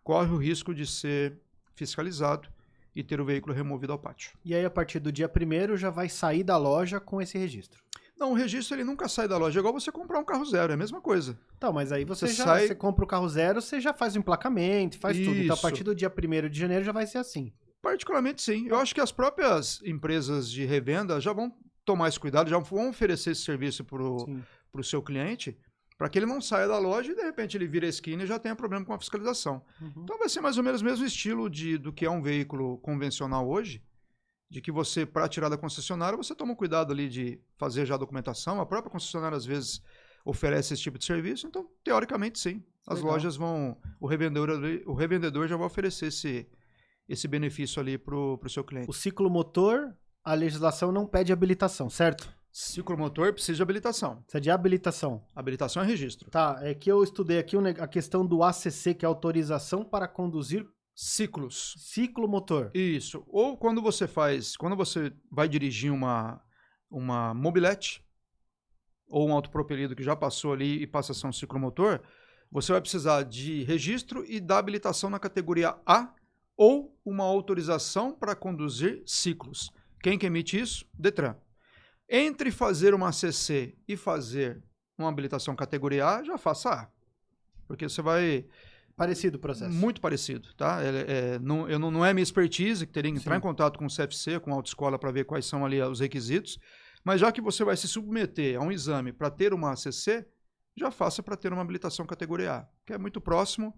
corre o risco de ser fiscalizado e ter o veículo removido ao pátio. E aí, a partir do dia 1º, já vai sair da loja com esse registro? Não, o registro ele nunca sai da loja. É igual você comprar um carro zero, é a mesma coisa. Então, mas aí você compra o carro zero, você já faz o emplacamento, faz tudo. Então, a partir do dia 1º de janeiro já vai ser assim. Particularmente, sim. Eu acho que as próprias empresas de revenda já vão tomar esse cuidado, já vão oferecer esse serviço para o seu cliente, para que ele não saia da loja e, de repente, ele vira a esquina e já tenha problema com a fiscalização. Então, vai ser mais ou menos o mesmo estilo do que é um veículo convencional hoje, de que você, para tirar da concessionária, você toma cuidado ali de fazer já a documentação. A própria concessionária, às vezes, oferece esse tipo de serviço. Então, teoricamente, sim. As lojas vão... O revendedor já vai oferecer esse benefício ali para o seu cliente. O ciclomotor, a legislação não pede habilitação, certo? Ciclomotor precisa de habilitação. Precisa de habilitação. Habilitação é registro. Tá, é que eu estudei aqui a questão do ACC, que é autorização para conduzir ciclos. Ciclomotor. Isso. Ou quando você vai dirigir uma mobilete ou um autopropelido que já passou ali e passa a ser um ciclomotor, você vai precisar de registro e da habilitação na categoria A ou uma autorização para conduzir ciclos. Quem que emite isso? Detran. Entre fazer uma ACC e fazer uma habilitação categoria A, já faça A. Porque você vai... Parecido o processo. Muito parecido, tá? Não é minha expertise, que teria que entrar em contato com o CFC, com a autoescola, para ver quais são ali os requisitos. Mas já que você vai se submeter a um exame para ter uma ACC, já faça para ter uma habilitação categoria A, que é muito próximo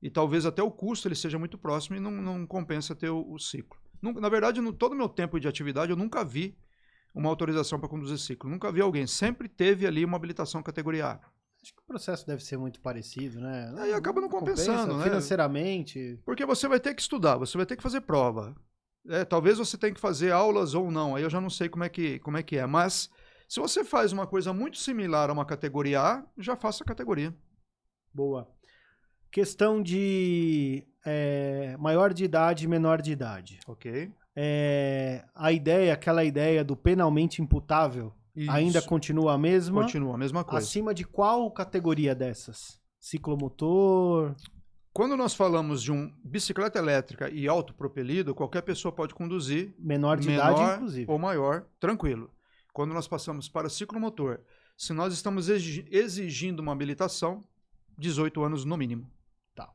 e talvez até o custo ele seja muito próximo e não compensa ter o ciclo. Na verdade, no todo o meu tempo de atividade, eu nunca vi uma autorização para conduzir ciclo. Nunca vi alguém. Sempre teve ali uma habilitação categoria A. Acho que o processo deve ser muito parecido, né? Aí acaba não compensando, né? Financeiramente. Porque você vai ter que estudar, você vai ter que fazer prova. Talvez você tenha que fazer aulas ou não, aí eu já não sei como é que é. Mas se você faz uma coisa muito similar a uma categoria A, já faça a categoria. Boa. Questão de maior de idade e menor de idade. Ok. Aquela ideia do penalmente imputável, isso. Ainda continua a mesma? Continua a mesma coisa. Acima de qual categoria dessas? Ciclomotor? Quando nós falamos de um bicicleta elétrica e autopropelido, qualquer pessoa pode conduzir. Menor de idade, inclusive. Ou maior, tranquilo. Quando nós passamos para ciclomotor, se nós estamos exigindo uma habilitação, 18 anos no mínimo. Tá.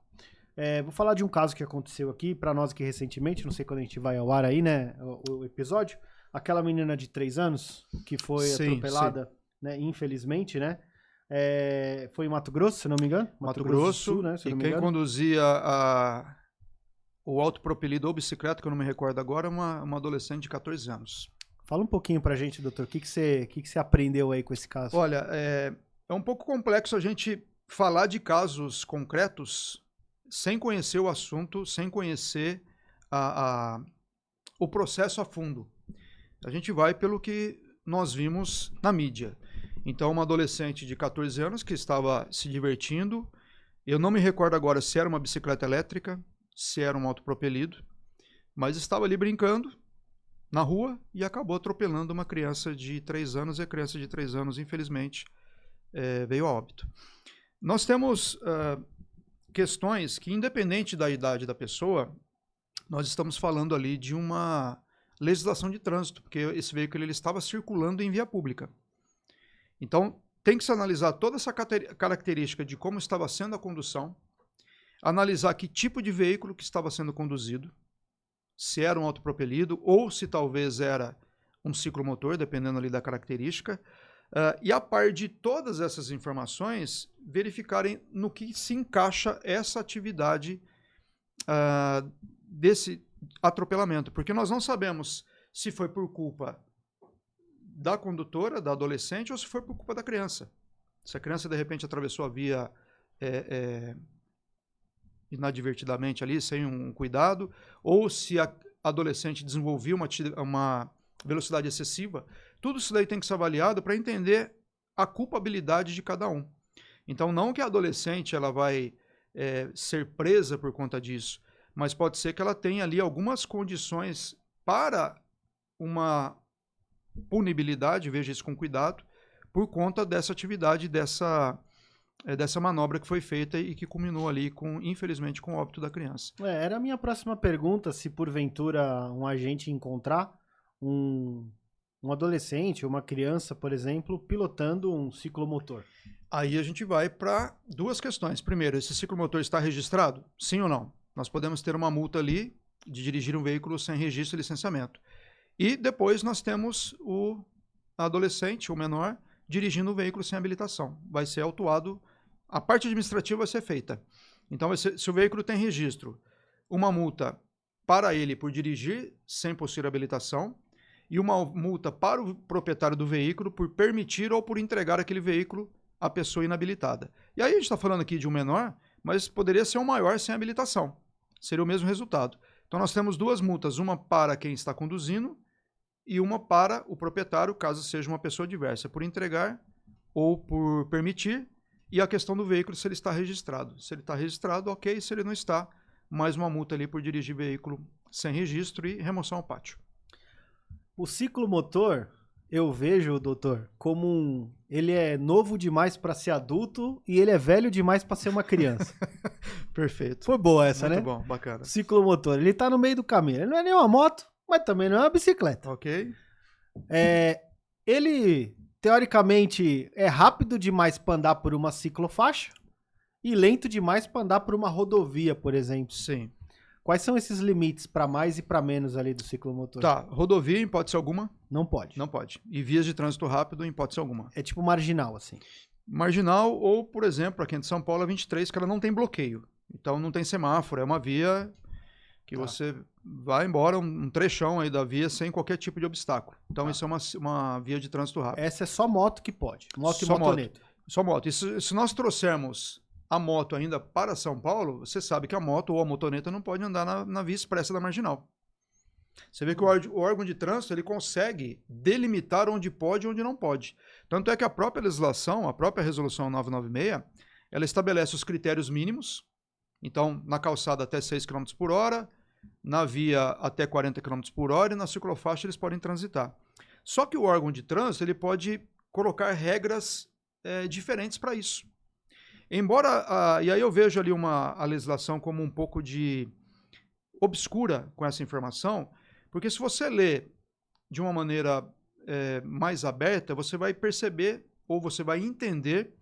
Vou falar de um caso que aconteceu aqui, pra nós aqui recentemente, não sei quando a gente vai ao ar aí, né, o episódio. Aquela menina de 3 anos que foi atropelada, né, infelizmente, né? Foi em Mato Grosso, se não me engano. Mato Grosso do Sul, né, se não me engano. Conduzia o autopropelido ou bicicleta, que eu não me recordo agora, uma adolescente de 14 anos. Fala um pouquinho pra gente, doutor, o que você aprendeu aí com esse caso? Olha, é um pouco complexo a gente falar de casos concretos sem conhecer o assunto, sem conhecer o processo a fundo. A gente vai pelo que nós vimos na mídia. Então, uma adolescente de 14 anos que estava se divertindo, eu não me recordo agora se era uma bicicleta elétrica, se era um autopropelido, mas estava ali brincando na rua e acabou atropelando uma criança de 3 anos, e a criança de 3 anos, infelizmente, veio a óbito. Nós temos questões que, independente da idade da pessoa, nós estamos falando ali de uma legislação de trânsito, porque esse veículo ele estava circulando em via pública. Então, tem que se analisar toda essa característica de como estava sendo a condução, analisar que tipo de veículo que estava sendo conduzido, se era um autopropelido ou se talvez era um ciclomotor, dependendo ali da característica, e a par de todas essas informações, verificarem no que se encaixa essa atividade desse atropelamento, porque nós não sabemos se foi por culpa da condutora, da adolescente, ou se foi por culpa da criança. Se a criança, de repente, atravessou a via inadvertidamente ali, sem um cuidado, ou se a adolescente desenvolveu uma velocidade excessiva, tudo isso daí tem que ser avaliado para entender a culpabilidade de cada um. Então, não que a adolescente ela vai ser presa por conta disso, mas pode ser que ela tenha ali algumas condições para uma punibilidade, veja isso com cuidado, por conta dessa atividade, dessa manobra que foi feita e que culminou ali, infelizmente, com o óbito da criança. Era a minha próxima pergunta, se porventura um agente encontrar um adolescente, uma criança, por exemplo, pilotando um ciclomotor. Aí a gente vai para duas questões. Primeiro, esse ciclomotor está registrado? Sim ou não? Nós podemos ter uma multa ali de dirigir um veículo sem registro e licenciamento. E depois nós temos o adolescente, o menor, dirigindo o veículo sem habilitação. Vai ser autuado, a parte administrativa vai ser feita. Então, se o veículo tem registro, uma multa para ele por dirigir sem possuir habilitação e uma multa para o proprietário do veículo por permitir ou por entregar aquele veículo à pessoa inabilitada. E aí a gente está falando aqui de um menor, mas poderia ser um maior sem habilitação. Seria o mesmo resultado. Então nós temos duas multas, uma para quem está conduzindo e uma para o proprietário, caso seja uma pessoa diversa, por entregar ou por permitir, e a questão do veículo, se ele está registrado. Se ele está registrado, ok. Se ele não está, mais uma multa ali por dirigir veículo sem registro e remoção ao pátio. O ciclomotor, eu vejo, doutor, como ele é novo demais para ser adulto e ele é velho demais para ser uma criança. Perfeito. Foi boa essa, muito né? Muito bom, bacana. Ciclomotor, ele tá no meio do caminho. Ele não é nem uma moto, mas também não é uma bicicleta. Ok. Ele, teoricamente, é rápido demais para andar por uma ciclofaixa e lento demais para andar por uma rodovia, por exemplo. Sim. Quais são esses limites para mais e para menos ali do ciclomotor? Tá, rodovia em hipótese alguma? Não pode. Não pode. E vias de trânsito rápido em hipótese alguma. É tipo marginal, assim. Marginal ou, por exemplo, aqui em São Paulo, a 23, que ela não tem bloqueio. Então não tem semáforo, é uma via que você vai embora, um trechão aí da via sem qualquer tipo de obstáculo. Então isso é uma via de trânsito rápido. Essa é só moto que pode, moto só e motoneta. Só moto. E se nós trouxermos a moto ainda para São Paulo, você sabe que a moto ou a motoneta não pode andar na via expressa da marginal. Você vê que o órgão de trânsito ele consegue delimitar onde pode e onde não pode. Tanto é que a própria legislação, a própria resolução 996, ela estabelece os critérios mínimos. Então, na calçada até 6 km por hora, na via até 40 km por hora e na ciclofaixa eles podem transitar. Só que o órgão de trânsito ele pode colocar regras diferentes para isso. Embora, e aí eu vejo ali a legislação como um pouco de obscura com essa informação, porque se você lê de uma maneira mais aberta, você vai perceber ou você vai entender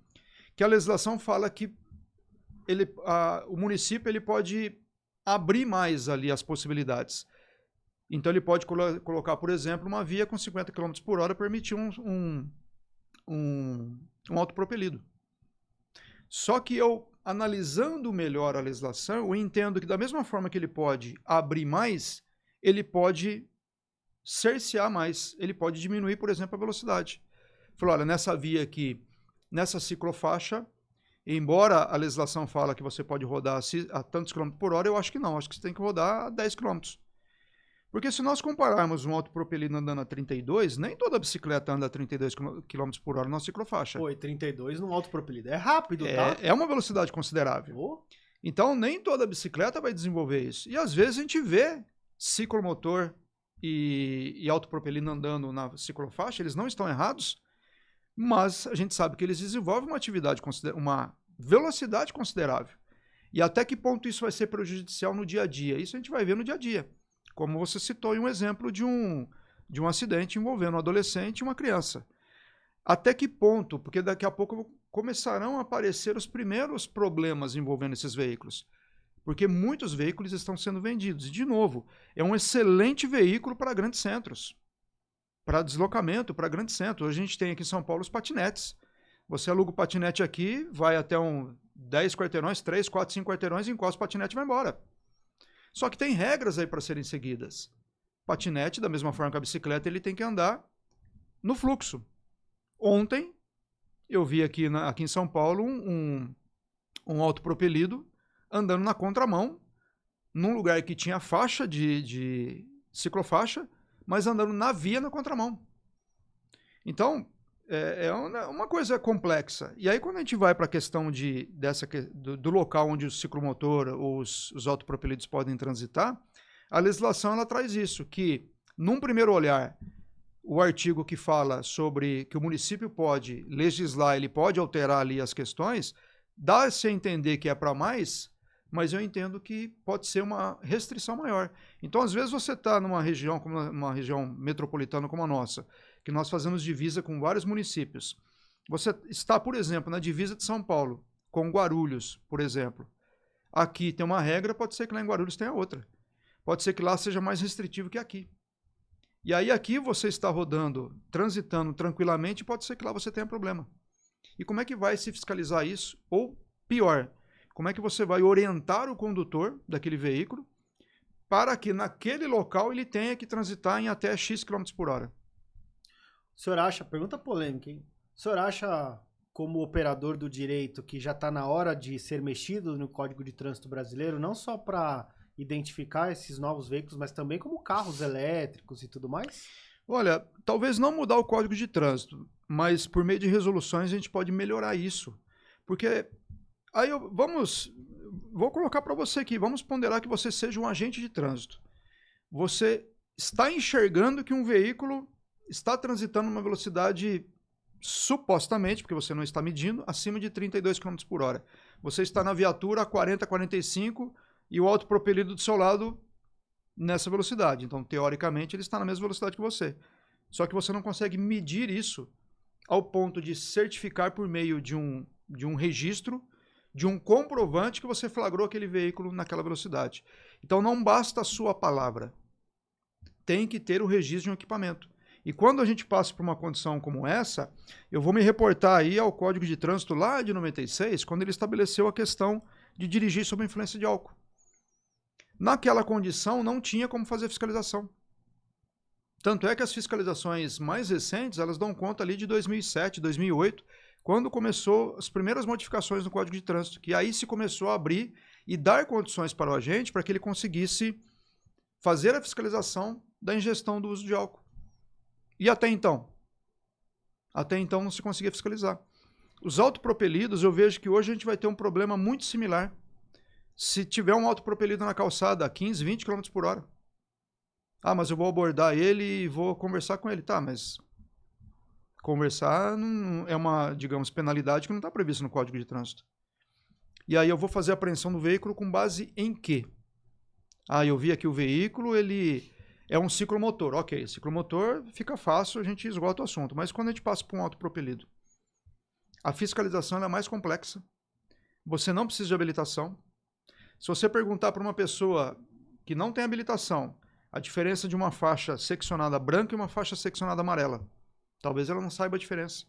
que a legislação fala que o município ele pode abrir mais ali as possibilidades. Então ele pode colocar, por exemplo, uma via com 50 km por hora permitir um autopropelido. Só que eu, analisando melhor a legislação, eu entendo que da mesma forma que ele pode abrir mais, ele pode cercear mais, ele pode diminuir, por exemplo, a velocidade. Falou, olha, nessa via aqui, nessa ciclofaixa, embora a legislação fala que você pode rodar a tantos quilômetros por hora, eu acho que não, acho que você tem que rodar a 10 quilômetros. Porque se nós compararmos um autopropelido andando a 32, nem toda bicicleta anda a 32 km por hora na ciclofaixa. Pô, e 32 no autopropelido é rápido, tá? É uma velocidade considerável. Oh. Então, nem toda bicicleta vai desenvolver isso. E às vezes a gente vê ciclomotor e autopropelido andando na ciclofaixa, eles não estão errados, mas a gente sabe que eles desenvolvem uma velocidade considerável. E até que ponto isso vai ser prejudicial no dia a dia? Isso a gente vai ver no dia a dia. Como você citou em um exemplo de um acidente envolvendo um adolescente e uma criança. Até que ponto? Porque daqui a pouco começarão a aparecer os primeiros problemas envolvendo esses veículos. Porque muitos veículos estão sendo vendidos. E, de novo, é um excelente veículo para grandes centros. Para deslocamento, para grandes centros. Hoje a gente tem aqui em São Paulo os patinetes. Você aluga o patinete aqui, vai até 10 quarteirões, 3, 4, 5 quarteirões, encosta o patinete e vai embora. Só que tem regras aí para serem seguidas. Patinete, da mesma forma que a bicicleta, ele tem que andar no fluxo. Ontem, eu vi aqui em São Paulo um autopropelido andando na contramão, num lugar que tinha faixa de ciclofaixa, mas andando na via na contramão. Então, é uma coisa complexa. E aí, quando a gente vai para a questão do local onde o ciclomotor ou os autopropelidos podem transitar, a legislação ela traz isso, que, num primeiro olhar, o artigo que fala sobre que o município pode legislar, ele pode alterar ali as questões, dá-se a entender que é para mais, mas eu entendo que pode ser uma restrição maior. Então, às vezes, você está numa região, como uma região metropolitana como a nossa, que nós fazemos divisa com vários municípios. Você está, por exemplo, na divisa de São Paulo, com Guarulhos, por exemplo. Aqui tem uma regra, pode ser que lá em Guarulhos tenha outra. Pode ser que lá seja mais restritivo que aqui. E aí aqui você está rodando, transitando tranquilamente, pode ser que lá você tenha problema. E como é que vai se fiscalizar isso? Ou, pior, como é que você vai orientar o condutor daquele veículo para que naquele local ele tenha que transitar em até X km por hora? O senhor acha, pergunta polêmica, hein? O senhor acha, como operador do direito, que já está na hora de ser mexido no Código de Trânsito Brasileiro, não só para identificar esses novos veículos, mas também como carros elétricos e tudo mais? Olha, talvez não mudar o Código de Trânsito, mas por meio de resoluções a gente pode melhorar isso. Porque aí vou colocar para você aqui, vamos ponderar que você seja um agente de trânsito. Você está enxergando que um veículo está transitando numa velocidade, supostamente, porque você não está medindo, acima de 32 km por hora. Você está na viatura a 40, 45 e o autopropelido do seu lado nessa velocidade. Então, teoricamente, ele está na mesma velocidade que você. Só que você não consegue medir isso ao ponto de certificar por meio de um registro, de um comprovante que você flagrou aquele veículo naquela velocidade. Então, não basta a sua palavra. Tem que ter o registro de um equipamento. E quando a gente passa por uma condição como essa, eu vou me reportar aí ao Código de Trânsito lá de 96, quando ele estabeleceu a questão de dirigir sob influência de álcool. Naquela condição, não tinha como fazer fiscalização. Tanto é que as fiscalizações mais recentes, elas dão conta ali de 2007, 2008, quando começou as primeiras modificações no Código de Trânsito, que aí se começou a abrir e dar condições para o agente para que ele conseguisse fazer a fiscalização da ingestão do uso de álcool. E até então? Até então não se conseguia fiscalizar. Os autopropelidos, eu vejo que hoje a gente vai ter um problema muito similar. Se tiver um autopropelido na calçada a 15, 20 km por hora. Ah, mas eu vou abordar ele e vou conversar com ele. Tá, mas conversar não é uma, digamos, penalidade que não está prevista no Código de Trânsito. E aí eu vou fazer a apreensão do veículo com base em quê? Ah, eu vi aqui o veículo, ele é um ciclomotor. Ok, ciclomotor fica fácil, a gente esgota o assunto. Mas quando a gente passa para um autopropelido, a fiscalização ela é mais complexa. Você não precisa de habilitação. Se você perguntar para uma pessoa que não tem habilitação a diferença de uma faixa seccionada branca e uma faixa seccionada amarela, talvez ela não saiba a diferença.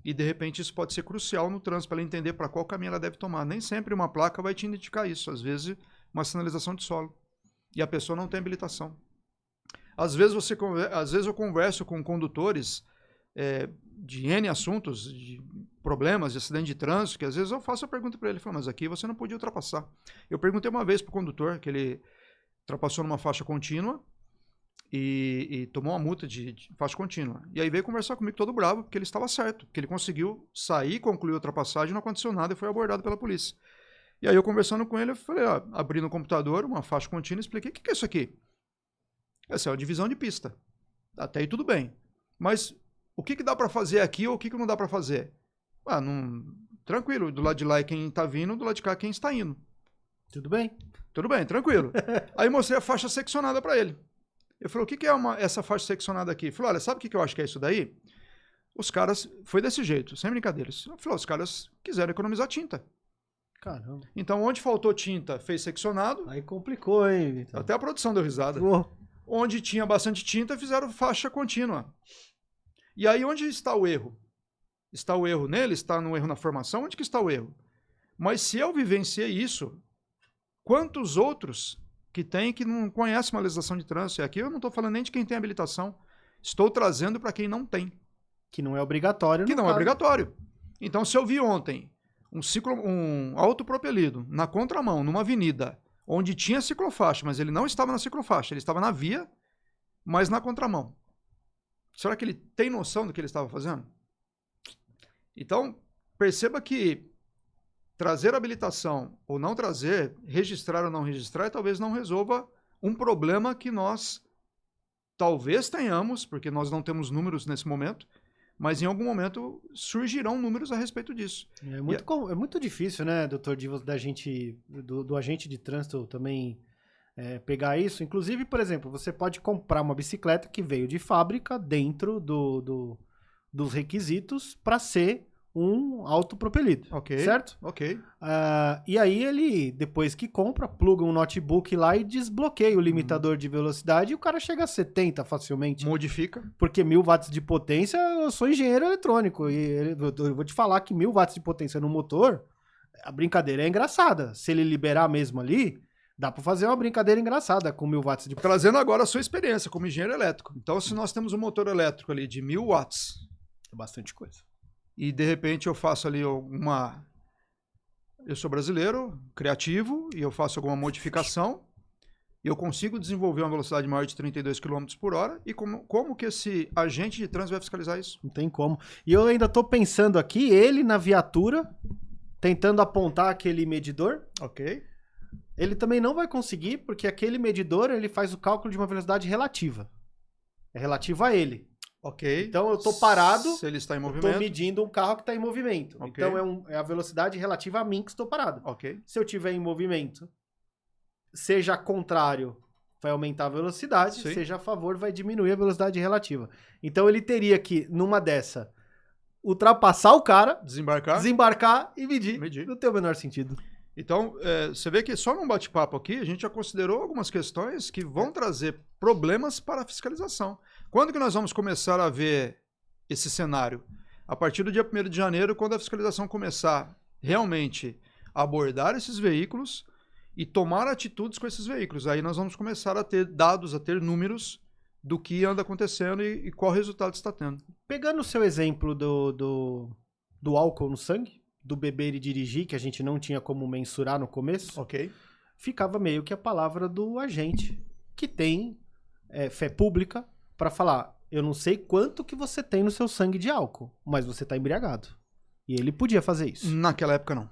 E, de repente, isso pode ser crucial no trânsito para ela entender para qual caminho ela deve tomar. Nem sempre uma placa vai te indicar isso. Às vezes, uma sinalização de solo. E a pessoa não tem habilitação. Às vezes eu converso com condutores de N assuntos, de problemas, de acidente de trânsito, que às vezes eu faço a pergunta para ele, falo, mas aqui você não podia ultrapassar. Eu perguntei uma vez para o condutor, que ele ultrapassou numa faixa contínua e tomou uma multa de faixa contínua. E aí veio conversar comigo todo bravo, porque ele estava certo, porque ele conseguiu sair, concluir a ultrapassagem, não aconteceu nada e foi abordado pela polícia. E aí eu conversando com ele, eu falei, abri no computador uma faixa contínua e expliquei, o que é isso aqui? Essa é uma divisão de pista. Até aí tudo bem. Mas o que dá para fazer aqui ou o que não dá para fazer? Tranquilo, do lado de lá é quem está vindo, do lado de cá é quem está indo. Tudo bem? Tudo bem, tranquilo. Aí mostrei a faixa seccionada para ele. Eu falei, o que é essa faixa seccionada aqui? Ele falou, olha, sabe o que eu acho que é isso daí? Os caras, foi desse jeito, sem brincadeiras. Eu falei, os caras quiseram economizar tinta. Caramba. Então, onde faltou tinta, fez seccionado. Aí complicou, hein, Vitor? Até a produção deu risada. Onde tinha bastante tinta, fizeram faixa contínua. E aí, onde está o erro? Está o erro nele? Está no erro na formação? Onde que está o erro? Mas se eu vivenciei isso, quantos outros que não conhecem uma legislação de trânsito? E aqui eu não estou falando nem de quem tem habilitação. Estou trazendo para quem não tem. Que não é obrigatório. Que não é obrigatório. Então, se eu vi ontem um autopropelido na contramão, numa avenida, onde tinha ciclofaixa, mas ele não estava na ciclofaixa, ele estava na via, mas na contramão. Será que ele tem noção do que ele estava fazendo? Então, perceba que trazer habilitação ou não trazer, registrar ou não registrar, talvez não resolva um problema que nós talvez tenhamos, porque nós não temos números nesse momento, mas em algum momento surgirão números a respeito disso. É muito difícil, né, doutor, do agente de trânsito também pegar isso. Inclusive, por exemplo, você pode comprar uma bicicleta que veio de fábrica dentro dos requisitos para ser um autopropelido, certo? Ok. E aí ele, depois que compra, pluga um notebook lá e desbloqueia o limitador de velocidade e o cara chega a 70 facilmente. Modifica. Porque 1000 watts de potência, eu sou engenheiro eletrônico e eu vou te falar que 1000 watts de potência no motor, a brincadeira é engraçada. Se ele liberar mesmo ali, dá para fazer uma brincadeira engraçada com 1000 watts de potência. Trazendo agora a sua experiência como engenheiro elétrico. Então, se nós temos um motor elétrico ali de 1000 watts... É bastante coisa. E, de repente, eu faço ali alguma... Eu sou brasileiro, criativo, e eu faço alguma modificação, e eu consigo desenvolver uma velocidade maior de 32 km por hora, e como que esse agente de trânsito vai fiscalizar isso? Não tem como. E eu ainda tô pensando aqui, ele na viatura, tentando apontar aquele medidor. Ok. Ele também não vai conseguir, porque aquele medidor, ele faz o cálculo de uma velocidade relativa. É relativa a ele. Ok. Então eu tô parado, se ele está em movimento, eu tô medindo um carro que está em movimento. Okay. Então é a velocidade relativa a mim que estou parado. Ok. Se eu tiver em movimento, seja contrário, vai aumentar a velocidade, Sim. seja a favor, vai diminuir a velocidade relativa. Então ele teria que, numa dessa, ultrapassar o cara, desembarcar e medir. Não tem o menor sentido. Então, você vê que só num bate-papo aqui, a gente já considerou algumas questões que vão trazer problemas para a fiscalização. Quando que nós vamos começar a ver esse cenário? A partir do dia 1º de janeiro, quando a fiscalização começar realmente a abordar esses veículos e tomar atitudes com esses veículos. Aí nós vamos começar a ter dados, a ter números do que anda acontecendo e qual resultado está tendo. Pegando o seu exemplo do álcool no sangue, do beber e dirigir, que a gente não tinha como mensurar no começo, ficava meio que a palavra do agente, que tem fé pública, para falar, eu não sei quanto que você tem no seu sangue de álcool, mas você tá embriagado. E ele podia fazer isso. Naquela época, não.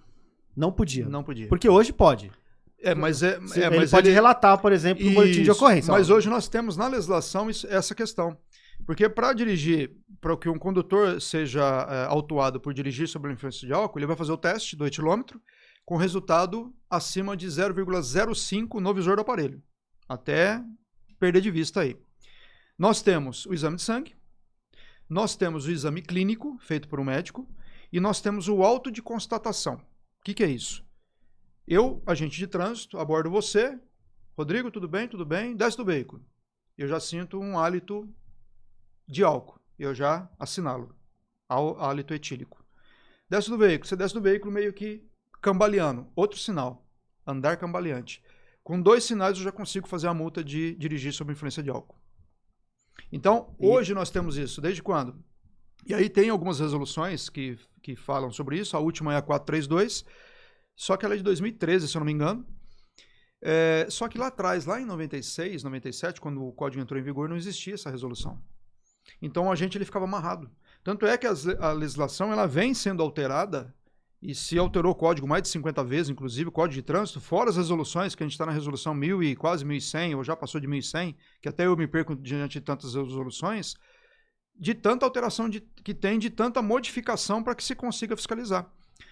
Não podia? Não podia. Porque hoje pode. Ele pode relatar, por exemplo, no boletim de ocorrência. Mas hoje nós temos na legislação essa questão. Porque para dirigir, para que um condutor seja autuado por dirigir sob a influência de álcool, ele vai fazer o teste do etilômetro com resultado acima de 0,05 no visor do aparelho. Até perder de vista aí. Nós temos o exame de sangue, nós temos o exame clínico, feito por um médico, e nós temos o auto de constatação. O que é isso? Eu, agente de trânsito, abordo você, Rodrigo, tudo bem? Tudo bem? Desce do veículo. Eu já sinto um hálito de álcool, eu já assinalo, hálito etílico. Desce do veículo, você desce do veículo meio que cambaleando, outro sinal, andar cambaleante. Com 2 sinais eu já consigo fazer a multa de dirigir sob influência de álcool. Então, hoje nós temos isso. Desde quando? E aí tem algumas resoluções que falam sobre isso. A última é a 432, só que ela é de 2013, se eu não me engano. Só que lá atrás, lá em 96, 97, quando o código entrou em vigor, não existia essa resolução. Então, a gente ele ficava amarrado. Tanto é que a legislação ela vem sendo alterada e se alterou o código mais de 50 vezes, inclusive o Código de Trânsito, fora as resoluções, que a gente está na resolução 1000 e quase 1100, ou já passou de 1100, que até eu me perco diante de tantas resoluções, de tanta alteração que tem, de tanta modificação para que se consiga fiscalizar,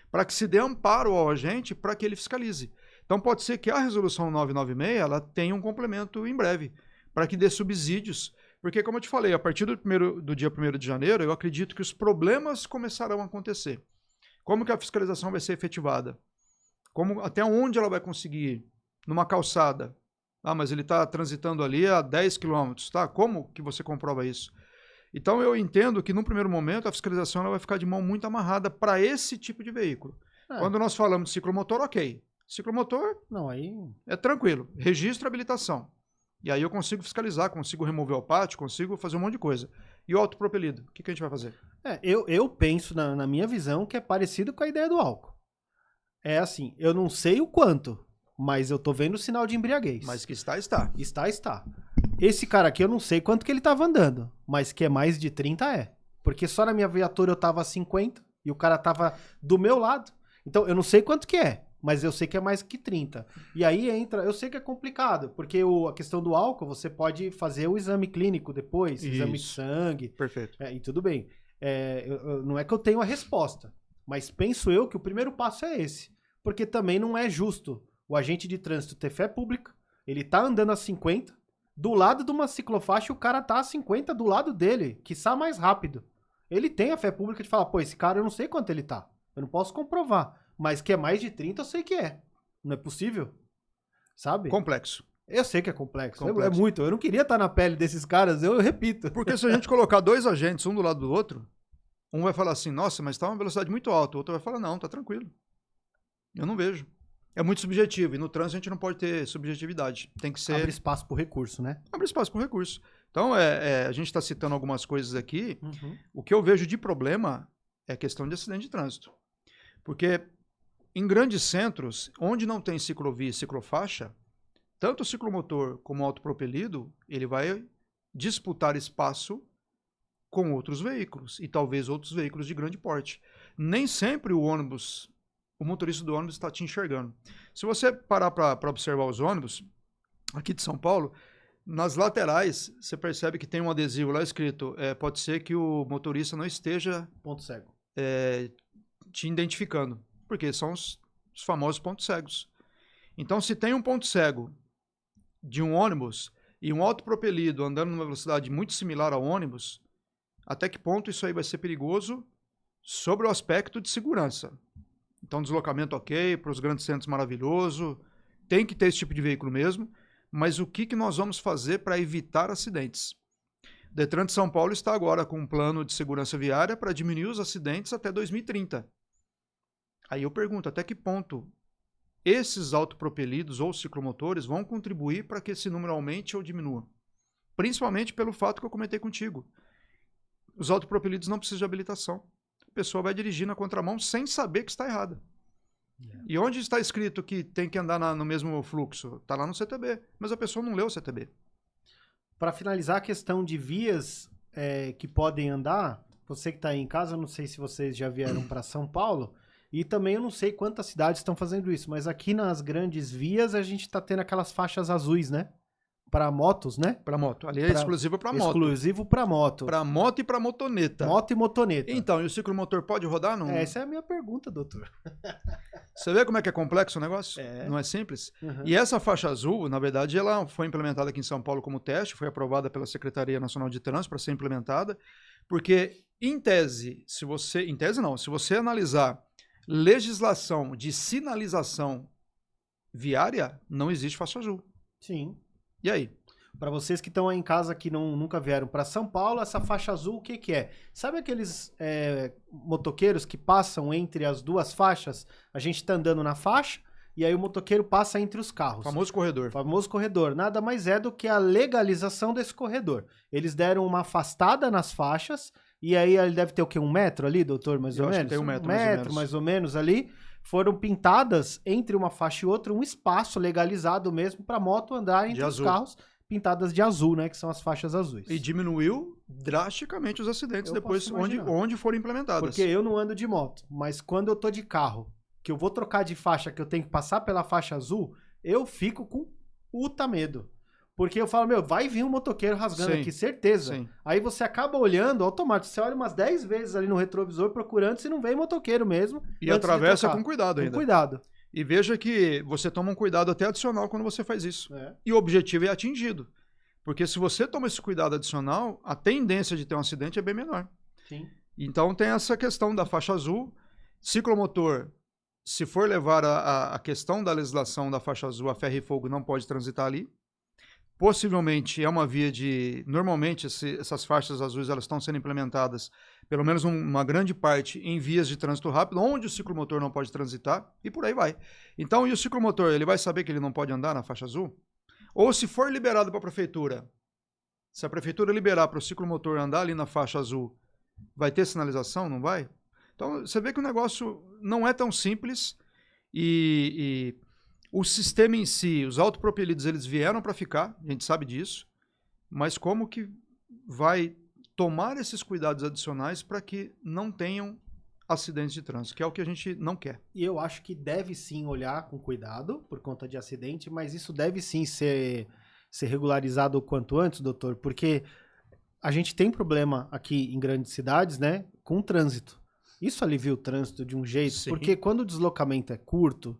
para que se dê amparo ao agente para que ele fiscalize. Então pode ser que a resolução 996 ela tenha um complemento em breve, para que dê subsídios, porque como eu te falei, a partir do dia 1º de janeiro, eu acredito que os problemas começarão a acontecer. Como que a fiscalização vai ser efetivada? Até onde ela vai conseguir ir? Numa calçada. Ah, mas ele está transitando ali a 10 km, tá? Como que você comprova isso? Então eu entendo que, num primeiro momento, a fiscalização ela vai ficar de mão muito amarrada para esse tipo de veículo. Quando nós falamos de ciclomotor, ok. Ciclomotor não, aí é tranquilo. Registro e habilitação. E aí eu consigo fiscalizar, consigo remover o pátio, consigo fazer um monte de coisa. E o autopropelido, o que a gente vai fazer? Eu penso, na minha visão, que é parecido com a ideia do álcool. É assim, eu não sei o quanto, mas eu tô vendo o sinal de embriaguez. Mas que está, está. Está. Esse cara aqui eu não sei quanto que ele tava andando, mas que é mais de 30 é. Porque só na minha viatura eu tava a 50 e o cara tava do meu lado. Então eu não sei quanto que é, mas eu sei que é mais que 30. E aí entra, eu sei que é complicado, porque a questão do álcool, você pode fazer o exame clínico depois, exame de sangue. Perfeito. E tudo bem. Não é que eu tenho a resposta, mas penso eu que o primeiro passo é esse. Porque também não é justo o agente de trânsito ter fé pública, ele tá andando a 50, do lado de uma ciclofaixa o cara tá a 50 do lado dele, quiçá mais rápido. Ele tem a fé pública de falar, pô, esse cara eu não sei quanto ele tá, eu não posso comprovar, mas que é mais de 30 eu sei que é. Não é possível, sabe? Complexo. Eu sei que é complexo. É muito. Eu não queria estar na pele desses caras, eu repito. Porque se a gente colocar 2 agentes, um do lado do outro, um vai falar assim, nossa, mas tá uma velocidade muito alta. O outro vai falar, não, tá tranquilo. Eu não vejo. É muito subjetivo. E no trânsito a gente não pode ter subjetividade. Tem que ser... Abre espaço pro recurso, né? Abre espaço pro recurso. Então, a gente está citando algumas coisas aqui. O que eu vejo de problema é a questão de acidente de trânsito. Porque em grandes centros, onde não tem ciclovia e ciclofaixa, tanto o ciclomotor como o autopropelido, ele vai disputar espaço com outros veículos e talvez outros veículos de grande porte. Nem sempre o motorista do ônibus está te enxergando. Se você parar para observar os ônibus, aqui de São Paulo, nas laterais, você percebe que tem um adesivo lá escrito, pode ser que o motorista não esteja ponto cego. Te identificando, porque são os famosos pontos cegos. Então, se tem um ponto cego de um ônibus e um autopropelido andando numa velocidade muito similar ao ônibus, até que ponto isso aí vai ser perigoso sobre o aspecto de segurança? Então, deslocamento ok, para os grandes centros maravilhoso, tem que ter esse tipo de veículo mesmo, mas o que nós vamos fazer para evitar acidentes? O Detran de São Paulo está agora com um plano de segurança viária para diminuir os acidentes até 2030. Aí eu pergunto, até que ponto esses autopropelidos ou ciclomotores vão contribuir para que esse número aumente ou diminua? Principalmente pelo fato que eu comentei contigo. Os autopropelidos não precisam de habilitação. A pessoa vai dirigir na contramão sem saber que está errada. E onde está escrito que tem que andar no mesmo fluxo? Está lá no CTB, mas a pessoa não leu o CTB. Para finalizar a questão de vias que podem andar, você que está aí em casa, eu não sei se vocês já vieram para São Paulo, e também eu não sei quantas cidades estão fazendo isso, mas aqui nas grandes vias a gente está tendo aquelas faixas azuis, né? para motos, né? Para moto. Ali é exclusivo para moto. Exclusivo para moto. Para moto e para motoneta. Moto e motoneta. Então, e o ciclomotor pode rodar? Não? Essa é a minha pergunta, doutor. Você vê como é que é complexo o negócio? Não é simples? E essa faixa azul, na verdade, ela foi implementada aqui em São Paulo como teste, foi aprovada pela Secretaria Nacional de Trânsito para ser implementada, porque, em tese, se você analisar legislação de sinalização viária, não existe faixa azul. Sim. E aí? Para vocês que estão aí em casa que nunca vieram para São Paulo, essa faixa azul, o que que é? Sabe aqueles motoqueiros que passam entre as duas faixas? A gente tá andando na faixa e aí o motoqueiro passa entre os carros. Famoso corredor. Famoso corredor. Nada mais é do que a legalização desse corredor. Eles deram uma afastada nas faixas e aí ele deve ter o quê? 1 metro ali, doutor, mais ou menos? Acho que tem 1 metro, mais ou menos ali. Foram pintadas entre uma faixa e outra um espaço legalizado mesmo para moto andar entre os carros, pintadas de azul, né, que são as faixas azuis. E diminuiu drasticamente os acidentes depois onde foram implementadas. Porque eu não ando de moto, mas quando eu tô de carro, que eu vou trocar de faixa, que eu tenho que passar pela faixa azul, eu fico com puta medo. Porque eu falo, meu, vai vir um motoqueiro rasgando aqui, certeza. Sim. Aí você acaba olhando automático. Você olha umas 10 vezes ali no retrovisor procurando se não vem motoqueiro mesmo. E atravessa com cuidado ainda. Com cuidado. E veja que você toma um cuidado até adicional quando você faz isso. E o objetivo é atingido. Porque se você toma esse cuidado adicional, a tendência de ter um acidente é bem menor. Sim. Então tem essa questão da faixa azul. Ciclomotor, se for levar a questão da legislação da faixa azul a ferro e fogo, não pode transitar ali. Possivelmente é uma via de... Normalmente essas faixas azuis elas estão sendo implementadas, pelo menos uma grande parte, em vias de trânsito rápido, onde o ciclomotor não pode transitar, e por aí vai. Então, e o ciclomotor, ele vai saber que ele não pode andar na faixa azul? Ou se for liberado para a prefeitura, se a prefeitura liberar para o ciclomotor andar ali na faixa azul, vai ter sinalização? Não vai? Então, você vê que o negócio não é tão simples e o sistema em si, os autopropelidos, eles vieram para ficar, a gente sabe disso, mas como que vai tomar esses cuidados adicionais para que não tenham acidentes de trânsito, que é o que a gente não quer. E eu acho que deve sim olhar com cuidado por conta de acidente, mas isso deve sim ser regularizado o quanto antes, doutor, porque a gente tem problema aqui em grandes cidades, né, com o trânsito. Isso alivia o trânsito de um jeito, Sim. Porque quando o deslocamento é curto,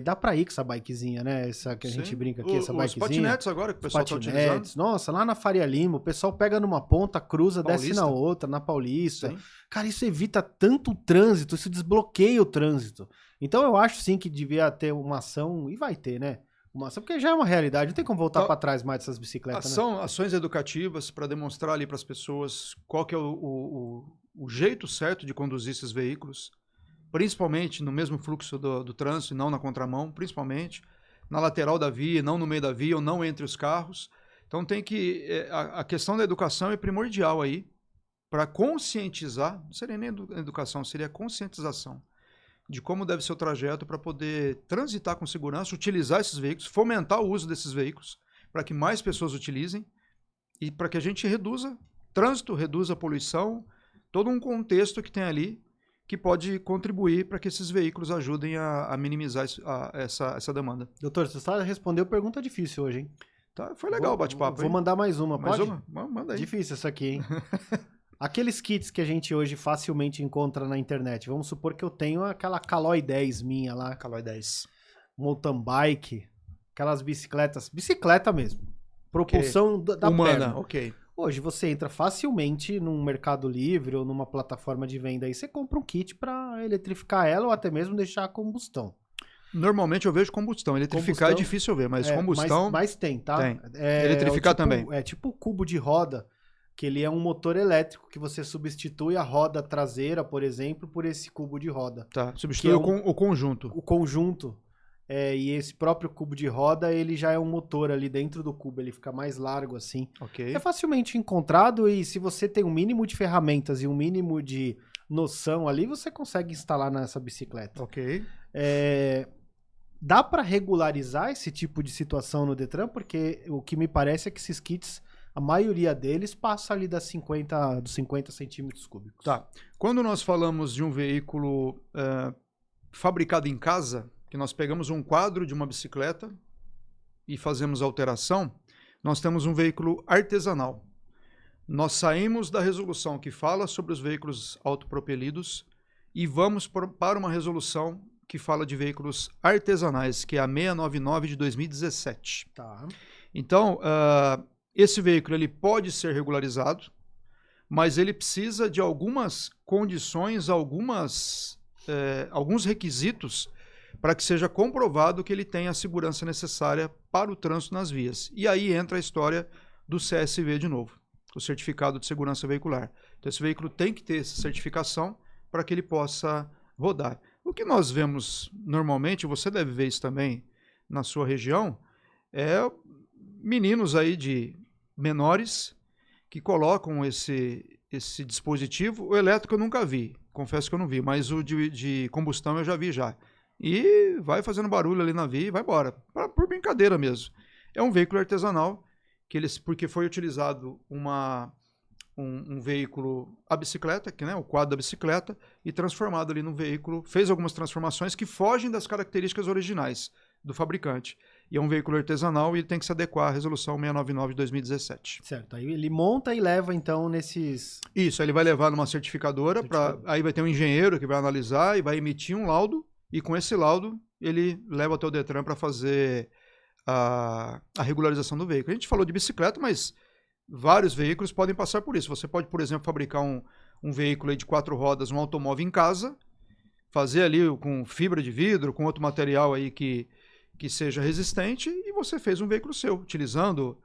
dá pra ir com essa bikezinha, né? Essa que a gente brinca aqui, essa bikezinha. Os patinetes agora que o pessoal tá utilizando. Nossa, lá na Faria Lima, o pessoal pega numa ponta, cruza, Paulista. Desce na outra, na Paulista. Sim. Cara, isso evita tanto trânsito, isso desbloqueia o trânsito. Então eu acho sim que devia ter uma ação, e vai ter, né? Uma ação, porque já é uma realidade, não tem como voltar para trás mais dessas bicicletas, né? Ações educativas para demonstrar ali para as pessoas qual que é o jeito certo de conduzir esses veículos. Principalmente no mesmo fluxo do trânsito, não na contramão, principalmente na lateral da via, não no meio da via ou não entre os carros. Então tem que... A questão da educação é primordial aí para conscientizar, não seria nem educação, seria conscientização de como deve ser o trajeto para poder transitar com segurança, utilizar esses veículos, fomentar o uso desses veículos para que mais pessoas utilizem e para que a gente reduza trânsito, reduza a poluição, todo um contexto que tem ali que pode contribuir para que esses veículos ajudem a minimizar essa demanda. Doutor, você respondeu pergunta difícil hoje, hein? Tá, foi legal o bate-papo. Vou mandar mais uma, mais pode? Uma? Manda aí. Difícil essa aqui, hein? Aqueles kits que a gente hoje facilmente encontra na internet, vamos supor que eu tenho aquela Caloi 10 minha lá. Caloi 10. Mountain bike, aquelas bicicleta mesmo. Propulsão da humana, perna. ok. Hoje você entra facilmente num Mercado Livre ou numa plataforma de venda aí, você compra um kit para eletrificar ela ou até mesmo deixar a combustão. Normalmente eu vejo combustão. Eletrificar é difícil eu ver, mas combustão... Mas tem, tá? Tem. Eletrificar também. É tipo o cubo de roda, que ele é um motor elétrico que você substitui a roda traseira, por exemplo, por esse cubo de roda. Tá, substitui o conjunto. O conjunto. E esse próprio cubo de roda, ele já é um motor ali dentro do cubo, ele fica mais largo assim. Ok. É facilmente encontrado e se você tem um mínimo de ferramentas e um mínimo de noção ali, você consegue instalar nessa bicicleta. Ok. Dá para regularizar esse tipo de situação no Detran, porque o que me parece é que esses kits, a maioria deles passa ali dos 50 centímetros cúbicos. Tá. Quando nós falamos de um veículo fabricado em casa, que nós pegamos um quadro de uma bicicleta, e fazemos alteração, nós temos um veículo artesanal. Nós saímos da resolução que fala sobre os veículos autopropelidos e vamos para uma resolução que fala de veículos artesanais, que é a 699 de 2017. Tá. Então, esse veículo ele pode ser regularizado, mas ele precisa de algumas condições, alguns requisitos para que seja comprovado que ele tem a segurança necessária para o trânsito nas vias. E aí entra a história do CSV de novo, o Certificado de Segurança Veicular. Então, esse veículo tem que ter essa certificação para que ele possa rodar. O que nós vemos normalmente, você deve ver isso também na sua região, é meninos aí de menores que colocam esse dispositivo. O elétrico eu nunca vi, confesso que eu não vi, mas o de combustão eu já vi já. E vai fazendo barulho ali na via e vai embora, por brincadeira mesmo. É um veículo artesanal, porque foi utilizado um veículo, a bicicleta, o quadro da bicicleta, e transformado ali num veículo, fez algumas transformações que fogem das características originais do fabricante. E é um veículo artesanal e ele tem que se adequar à resolução 699 de 2017. Certo, aí ele monta e leva então nesses... Isso, aí ele vai levar numa certificadora, aí vai ter um engenheiro que vai analisar e vai emitir um laudo, e com esse laudo ele leva até o Detran para fazer a regularização do veículo. A gente falou de bicicleta, mas vários veículos podem passar por isso. Você pode, por exemplo, fabricar um veículo aí de 4 rodas, um automóvel em casa, fazer ali com fibra de vidro, com outro material aí que seja resistente, e você fez um veículo seu, utilizando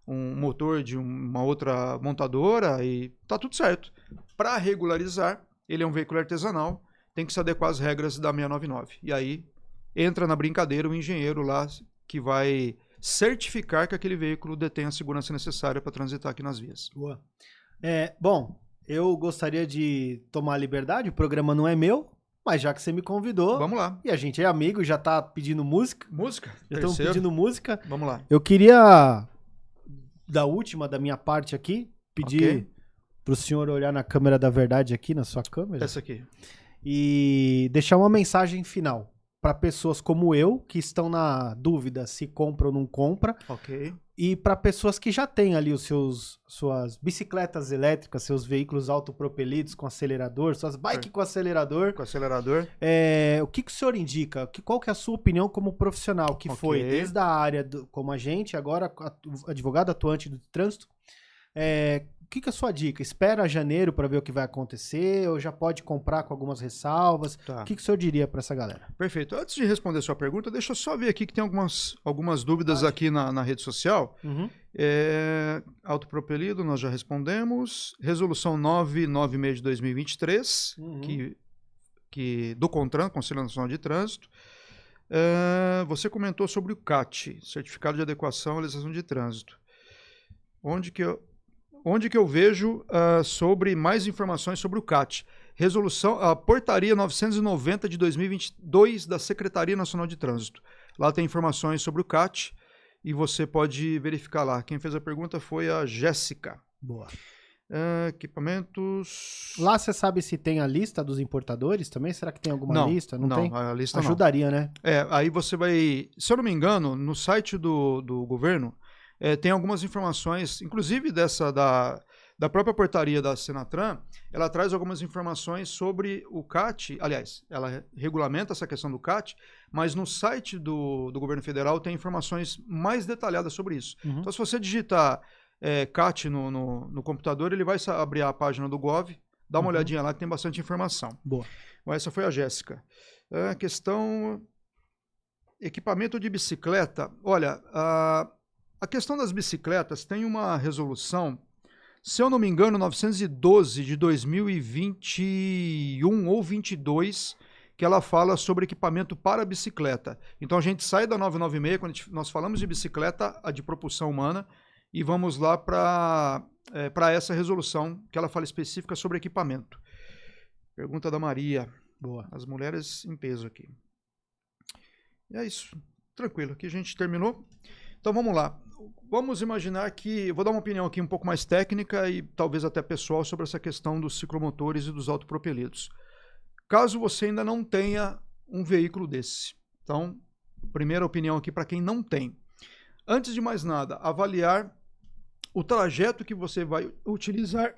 um motor de uma outra montadora, e tá tudo certo. Para regularizar, ele é um veículo artesanal, tem que se adequar às regras da 699. E aí entra na brincadeira o engenheiro lá que vai certificar que aquele veículo detém a segurança necessária para transitar aqui nas vias. Boa. Bom, eu gostaria de tomar liberdade, o programa não é meu, mas já que você me convidou... Vamos lá. E a gente é amigo, já tá pedindo música. Música? Já estamos pedindo música. Vamos lá. Eu queria, da minha parte aqui, pedir pro senhor olhar na câmera da verdade aqui, na sua câmera. Essa aqui. E deixar uma mensagem final para pessoas como eu, que estão na dúvida se compra ou não compra. Ok. E para pessoas que já têm ali suas bicicletas elétricas, seus veículos autopropelidos com acelerador, suas bikes com acelerador. Com acelerador. O que o senhor indica? Qual que é a sua opinião como profissional que foi desde a área como agente, agora advogado atuante do trânsito? O que é a sua dica? Espera janeiro para ver o que vai acontecer ou já pode comprar com algumas ressalvas? Tá. O que o senhor diria para essa galera? Perfeito. Antes de responder a sua pergunta, deixa eu só ver aqui que tem algumas dúvidas aqui na rede social. Uhum. Autopropelido, nós já respondemos. Resolução 996 de 2023, do CONTRAN, Conselho Nacional de Trânsito. Você comentou sobre o CAT, Certificado de Adequação à Legislação de Trânsito. Onde que eu vejo sobre mais informações sobre o CAT? A portaria 990 de 2022 da Secretaria Nacional de Trânsito. Lá tem informações sobre o CAT e você pode verificar lá. Quem fez a pergunta foi a Jéssica. Boa. Equipamentos... Lá você sabe se tem a lista dos importadores também? Será que tem alguma lista? Não tem? A lista ajudaria, né? Aí você vai... Se eu não me engano, no site do governo, tem algumas informações, inclusive da própria portaria da Senatran, ela traz algumas informações sobre o CAT, aliás, ela regulamenta essa questão do CAT, mas no site do governo federal tem informações mais detalhadas sobre isso. Uhum. Então, se você digitar CAT no computador, ele vai abrir a página do Gov, dá uma olhadinha lá que tem bastante informação. Boa. Bom, essa foi a Jéssica. Questão... Equipamento de bicicleta. Olha, a questão das bicicletas tem uma resolução, se eu não me engano, 912 de 2021 ou 22, que ela fala sobre equipamento para bicicleta. Então a gente sai da 996, quando nós falamos de bicicleta, a de propulsão humana, e vamos lá para essa resolução, que ela fala específica sobre equipamento. Pergunta da Maria. Boa. As mulheres em peso aqui. E é isso. Tranquilo, aqui a gente terminou. Então vamos lá. Vamos imaginar que... Vou dar uma opinião aqui um pouco mais técnica e talvez até pessoal sobre essa questão dos ciclomotores e dos autopropelidos. Caso você ainda não tenha um veículo desse. Então, primeira opinião aqui para quem não tem. Antes de mais nada, avaliar o trajeto que você vai utilizar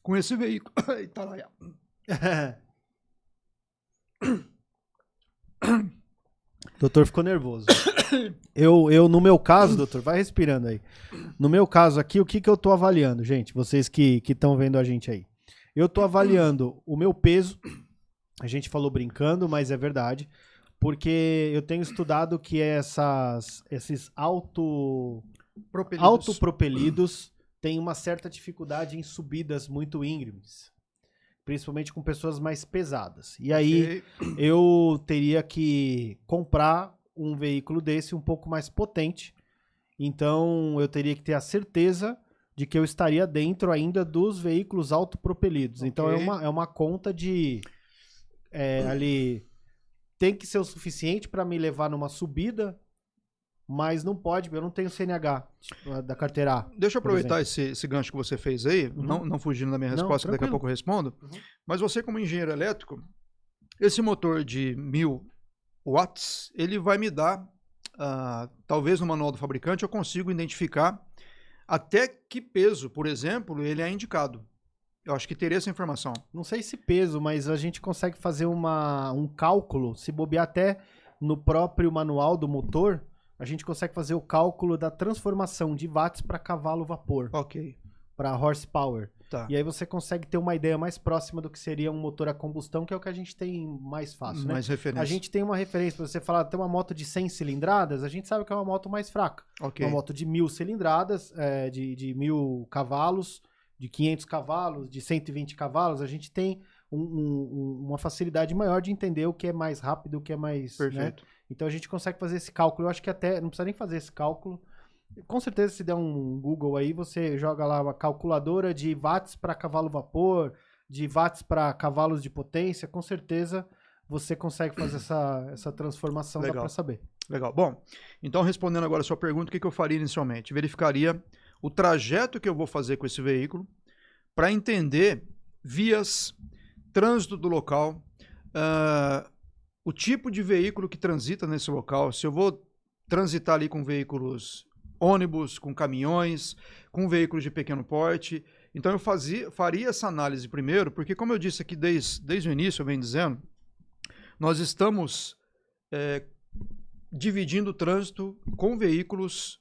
com esse veículo. Eita, lá. Doutor ficou nervoso. No meu caso, doutor, vai respirando aí. No meu caso aqui, o que eu tô avaliando, gente? Vocês que estão vendo a gente aí. Eu tô avaliando o meu peso. A gente falou brincando, mas é verdade. Porque eu tenho estudado que esses autopropelidos têm uma certa dificuldade em subidas muito íngremes. Principalmente com pessoas mais pesadas. E aí eu teria que comprar um veículo desse um pouco mais potente. Então eu teria que ter a certeza de que eu estaria dentro ainda dos veículos autopropelidos. Então é uma conta de... ali tem que ser o suficiente para me levar numa subida, mas não pode, eu não tenho CNH da carteira A. Deixa eu aproveitar esse gancho que você fez aí, Uhum. não fugindo da minha resposta, que daqui a pouco eu respondo, mas você como engenheiro elétrico, esse motor de 1000 watts, ele vai me dar, talvez no manual do fabricante eu consigo identificar até que peso, por exemplo, ele é indicado. Eu acho que teria essa informação. Não sei se peso, mas a gente consegue fazer um cálculo, se bobear até no próprio manual do motor, a gente consegue fazer o cálculo da transformação de watts para cavalo-vapor. Ok. Para horsepower. Tá. E aí você consegue ter uma ideia mais próxima do que seria um motor a combustão, que é o que a gente tem mais fácil, né? Mais referência. A gente tem uma referência, para você falar, tem uma moto de 100 cilindradas, a gente sabe que é uma moto mais fraca. Ok. Uma moto de 1000 cilindradas, de 1000 cavalos, de 500 cavalos, de 120 cavalos, a gente tem uma facilidade maior de entender o que é mais rápido, o que é mais... Perfeito. Né? Então a gente consegue fazer esse cálculo. Eu acho que até não precisa nem fazer esse cálculo. Com certeza, se der um Google aí, você joga lá uma calculadora de watts para cavalo-vapor, de watts para cavalos de potência. Com certeza você consegue fazer essa transformação, Legal. Dá para saber. Legal. Bom, então respondendo agora a sua pergunta, o que eu faria inicialmente? Verificaria o trajeto que eu vou fazer com esse veículo para entender vias, trânsito do local, o tipo de veículo que transita nesse local, se eu vou transitar ali com veículos ônibus, com caminhões, com veículos de pequeno porte. Então eu faria essa análise primeiro, porque como eu disse aqui desde o início, eu venho dizendo, nós estamos dividindo o trânsito com veículos,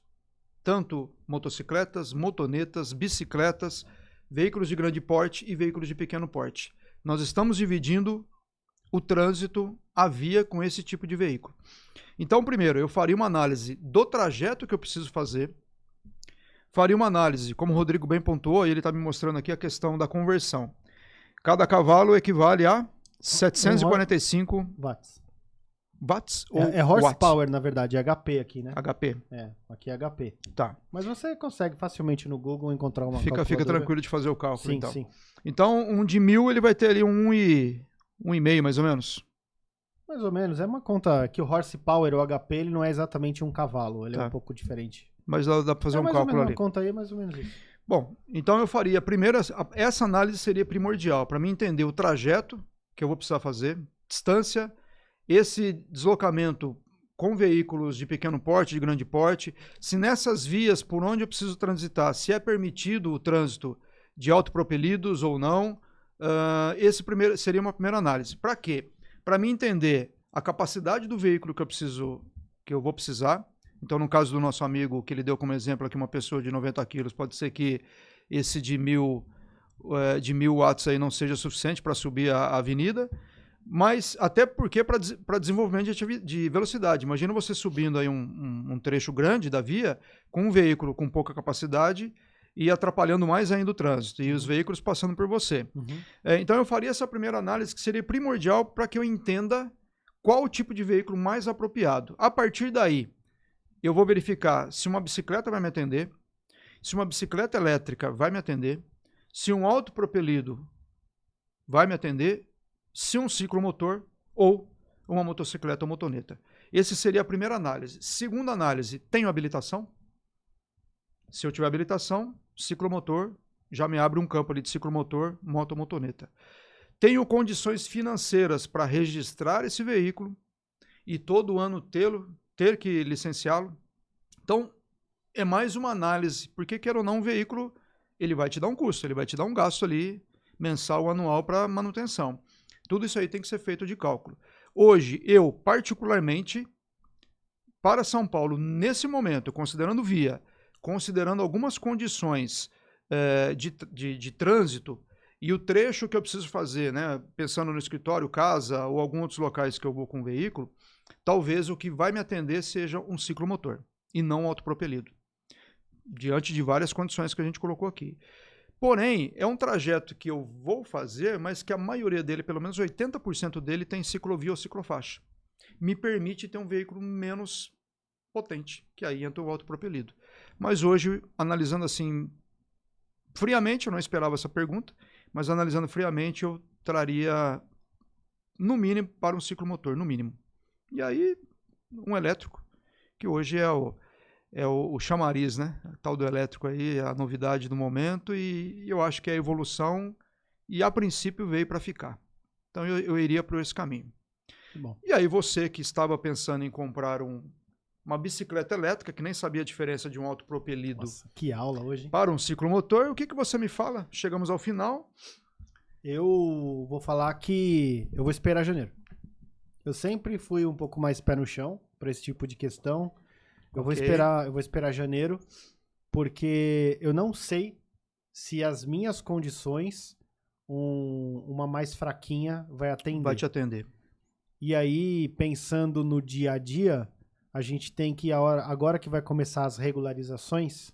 tanto motocicletas, motonetas, bicicletas, veículos de grande porte e veículos de pequeno porte. Nós estamos dividindo o trânsito, a via com esse tipo de veículo. Então, primeiro, eu faria uma análise do trajeto que eu preciso fazer, faria uma análise, como o Rodrigo bem pontuou, e ele está me mostrando aqui a questão da conversão. Cada cavalo equivale a 745 watts. Watts? É horsepower, na verdade, é HP aqui, né? HP. Aqui é HP. Tá. Mas você consegue facilmente no Google encontrar uma Fica tranquilo de fazer o cálculo, sim, então. Sim. Então, um de 1000, ele vai ter ali 1,5 mais ou menos. Mais ou menos. É uma conta que o horsepower, o HP, ele não é exatamente um cavalo. Ele Tá. é um pouco diferente. Mas dá para fazer um cálculo ali. A conta aí é mais ou menos isso. Bom, então eu faria, primeiro, essa análise seria primordial para mim entender o trajeto que eu vou precisar fazer, distância, esse deslocamento com veículos de pequeno porte, de grande porte, se nessas vias por onde eu preciso transitar, se é permitido o trânsito de autopropelidos ou não, seria uma primeira análise. Para quê? Para mim entender a capacidade do veículo que eu vou precisar. Então, no caso do nosso amigo, que ele deu como exemplo aqui, uma pessoa de 90 quilos, pode ser que esse de 1000 watts aí não seja suficiente para subir a avenida, mas até porque para desenvolvimento de velocidade. Imagina você subindo aí um trecho grande da via com um veículo com pouca capacidade e atrapalhando mais ainda o trânsito, e os veículos passando por você. Então eu faria essa primeira análise, que seria primordial para que eu entenda qual o tipo de veículo mais apropriado. A partir daí, eu vou verificar se uma bicicleta vai me atender, se uma bicicleta elétrica vai me atender, se um autopropelido vai me atender, se um ciclomotor ou uma motocicleta ou motoneta. Essa seria a primeira análise. Segunda análise, tenho habilitação? Se eu tiver habilitação, ciclomotor, já me abre um campo ali de ciclomotor, moto ou motoneta. Tenho condições financeiras para registrar esse veículo e todo ano ter que licenciá-lo? Então, é mais uma análise, porque quer ou não, um veículo, ele vai te dar um custo, ele vai te dar um gasto ali, mensal ou anual para manutenção. Tudo isso aí tem que ser feito de cálculo. Hoje, eu, particularmente, para São Paulo, nesse momento, considerando via, considerando algumas condições de trânsito e o trecho que eu preciso fazer, né, pensando no escritório, casa ou alguns outros locais que eu vou com o veículo, talvez o que vai me atender seja um ciclomotor e não um autopropelido, diante de várias condições que a gente colocou aqui. Porém, é um trajeto que eu vou fazer, mas que a maioria dele, pelo menos 80% dele, tem ciclovia ou ciclofaixa. Me permite ter um veículo menos potente, que aí entra o autopropelido. Mas hoje, analisando assim, friamente, eu não esperava essa pergunta, mas analisando friamente, eu traria, no mínimo, para um ciclomotor, no mínimo. E aí, um elétrico, que hoje é o chamariz, né? Tal do elétrico aí, a novidade do momento, e eu acho que é a evolução, e a princípio veio para ficar. Então eu iria por esse caminho. Bom. E aí você que estava pensando em comprar uma bicicleta elétrica, que nem sabia a diferença de um autopropelido. Nossa, que aula hoje, hein? Para um ciclomotor, o que você me fala? Chegamos ao final. Eu vou falar que eu vou esperar janeiro. Eu sempre fui um pouco mais pé no chão para esse tipo de questão. Eu vou esperar janeiro, porque eu não sei se as minhas condições, uma mais fraquinha, vai atender. Vai te atender. E aí, pensando no dia a dia, a gente tem que, agora que vai começar as regularizações...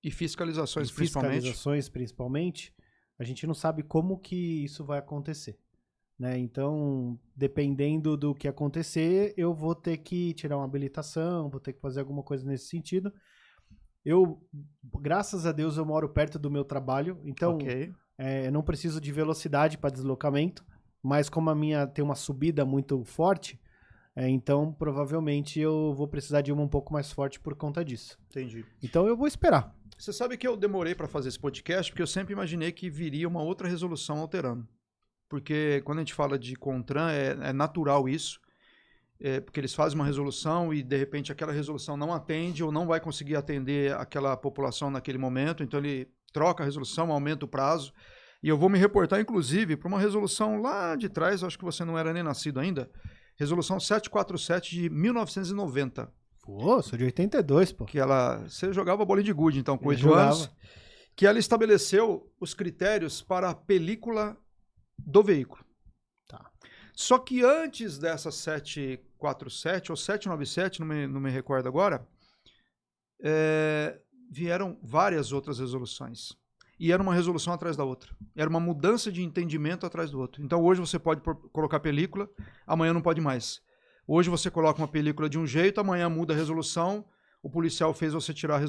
E fiscalizações, principalmente, a gente não sabe como que isso vai acontecer. Né? Então, dependendo do que acontecer, eu vou ter que tirar uma habilitação, vou ter que fazer alguma coisa nesse sentido. Graças a Deus, eu moro perto do meu trabalho, então eu não preciso de velocidade para deslocamento, mas como a minha tem uma subida muito forte, então provavelmente eu vou precisar de uma um pouco mais forte por conta disso. Entendi. Então eu vou esperar. Você sabe que eu demorei para fazer esse podcast porque eu sempre imaginei que viria uma outra resolução alterando. Porque quando a gente fala de CONTRAN, é natural isso, porque eles fazem uma resolução e, de repente, aquela resolução não atende ou não vai conseguir atender aquela população naquele momento, então ele troca a resolução, aumenta o prazo. E eu vou me reportar, inclusive, para uma resolução lá de trás, acho que você não era nem nascido ainda, resolução 747 de 1990. Pô, sou de 82, pô. Que você jogava bolinha de gude, então, com 8 anos, que ela estabeleceu os critérios para a película do veículo. Tá. Só que antes dessa 747 ou 797, não me recordo agora, vieram várias outras resoluções. E era uma resolução atrás da outra. Era uma mudança de entendimento atrás do outro. Então hoje você pode colocar película, amanhã não pode mais. Hoje você coloca uma película de um jeito, amanhã muda a resolução, o policial fez você tirar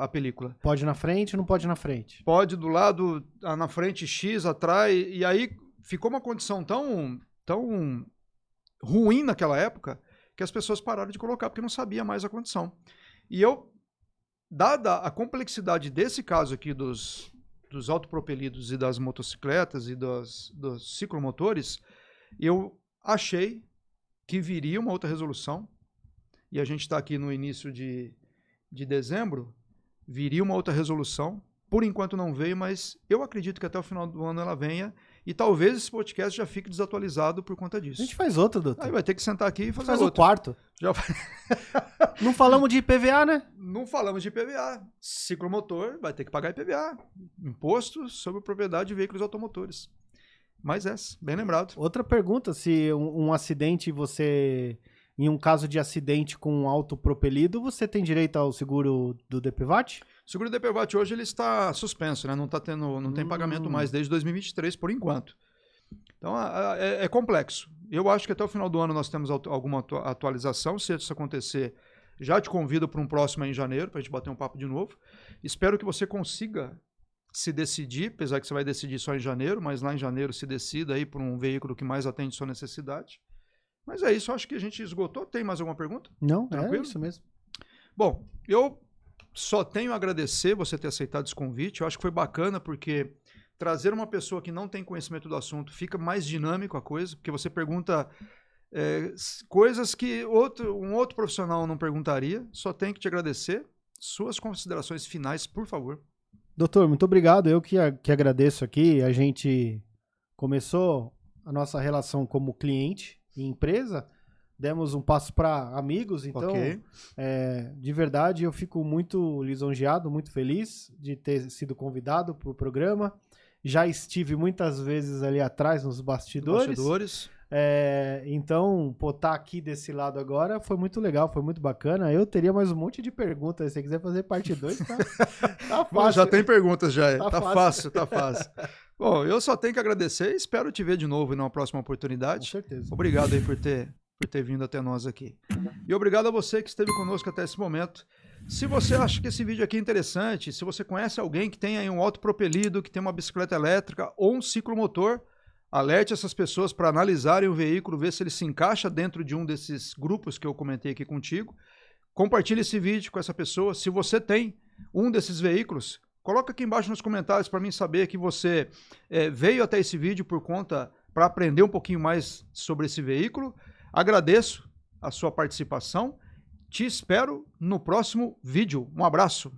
a película. Pode na frente ou não pode na frente? Pode do lado, na frente X, atrás, e aí ficou uma condição tão ruim naquela época que as pessoas pararam de colocar porque não sabia mais a condição. E dada a complexidade desse caso aqui dos autopropelidos e das motocicletas e dos ciclomotores, eu achei que viria uma outra resolução, e a gente está aqui no início de dezembro, viria uma outra resolução. Por enquanto não veio, mas eu acredito que até o final do ano ela venha. E talvez esse podcast já fique desatualizado por conta disso. A gente faz outro, doutor. Aí vai ter que sentar aqui e fazer outro. Faz o quarto. Não falamos de IPVA, né? Não falamos de IPVA. Ciclomotor vai ter que pagar IPVA. Imposto sobre propriedade de veículos automotores. Mas bem lembrado. Outra pergunta, se um acidente em um caso de acidente com um autopropelido, você tem direito ao seguro do DPVAT? O seguro do DPVAT hoje ele está suspenso, né? Não tem pagamento mais desde 2023, por enquanto. Então é complexo. Eu acho que até o final do ano nós temos alguma atualização. Se isso acontecer, já te convido para um próximo em janeiro, para a gente bater um papo de novo. Espero que você consiga se decidir, apesar que você vai decidir só em janeiro, mas lá em janeiro se decida aí por um veículo que mais atende sua necessidade. Mas é isso, acho que a gente esgotou. Tem mais alguma pergunta? Não, tranquilo? É isso mesmo. Bom, eu só tenho a agradecer você ter aceitado esse convite. Eu acho que foi bacana porque trazer uma pessoa que não tem conhecimento do assunto fica mais dinâmico a coisa, porque você pergunta coisas que um outro profissional não perguntaria. Só tenho que te agradecer. Suas considerações finais, por favor. Doutor, muito obrigado. Eu que agradeço aqui. A gente começou a nossa relação como cliente e empresa, demos um passo para amigos, então, de verdade, eu fico muito lisonjeado, muito feliz de ter sido convidado para o programa. Já estive muitas vezes ali atrás nos bastidores. Então, tá aqui desse lado agora foi muito legal, foi muito bacana. Eu teria mais um monte de perguntas. Se você quiser fazer parte 2, tá fácil. Já tem perguntas já. Tá fácil. Bom, eu só tenho que agradecer e espero te ver de novo numa próxima oportunidade. Com certeza. Obrigado aí por ter vindo até nós aqui. E obrigado a você que esteve conosco até esse momento. Se você acha que esse vídeo aqui é interessante, se você conhece alguém que tem aí um autopropelido, que tem uma bicicleta elétrica ou um ciclomotor, alerte essas pessoas para analisarem o veículo, ver se ele se encaixa dentro de um desses grupos que eu comentei aqui contigo. Compartilhe esse vídeo com essa pessoa. Se você tem um desses veículos, coloca aqui embaixo nos comentários para mim saber que você veio até esse vídeo para aprender um pouquinho mais sobre esse veículo. Agradeço a sua participação. Te espero no próximo vídeo. Um abraço.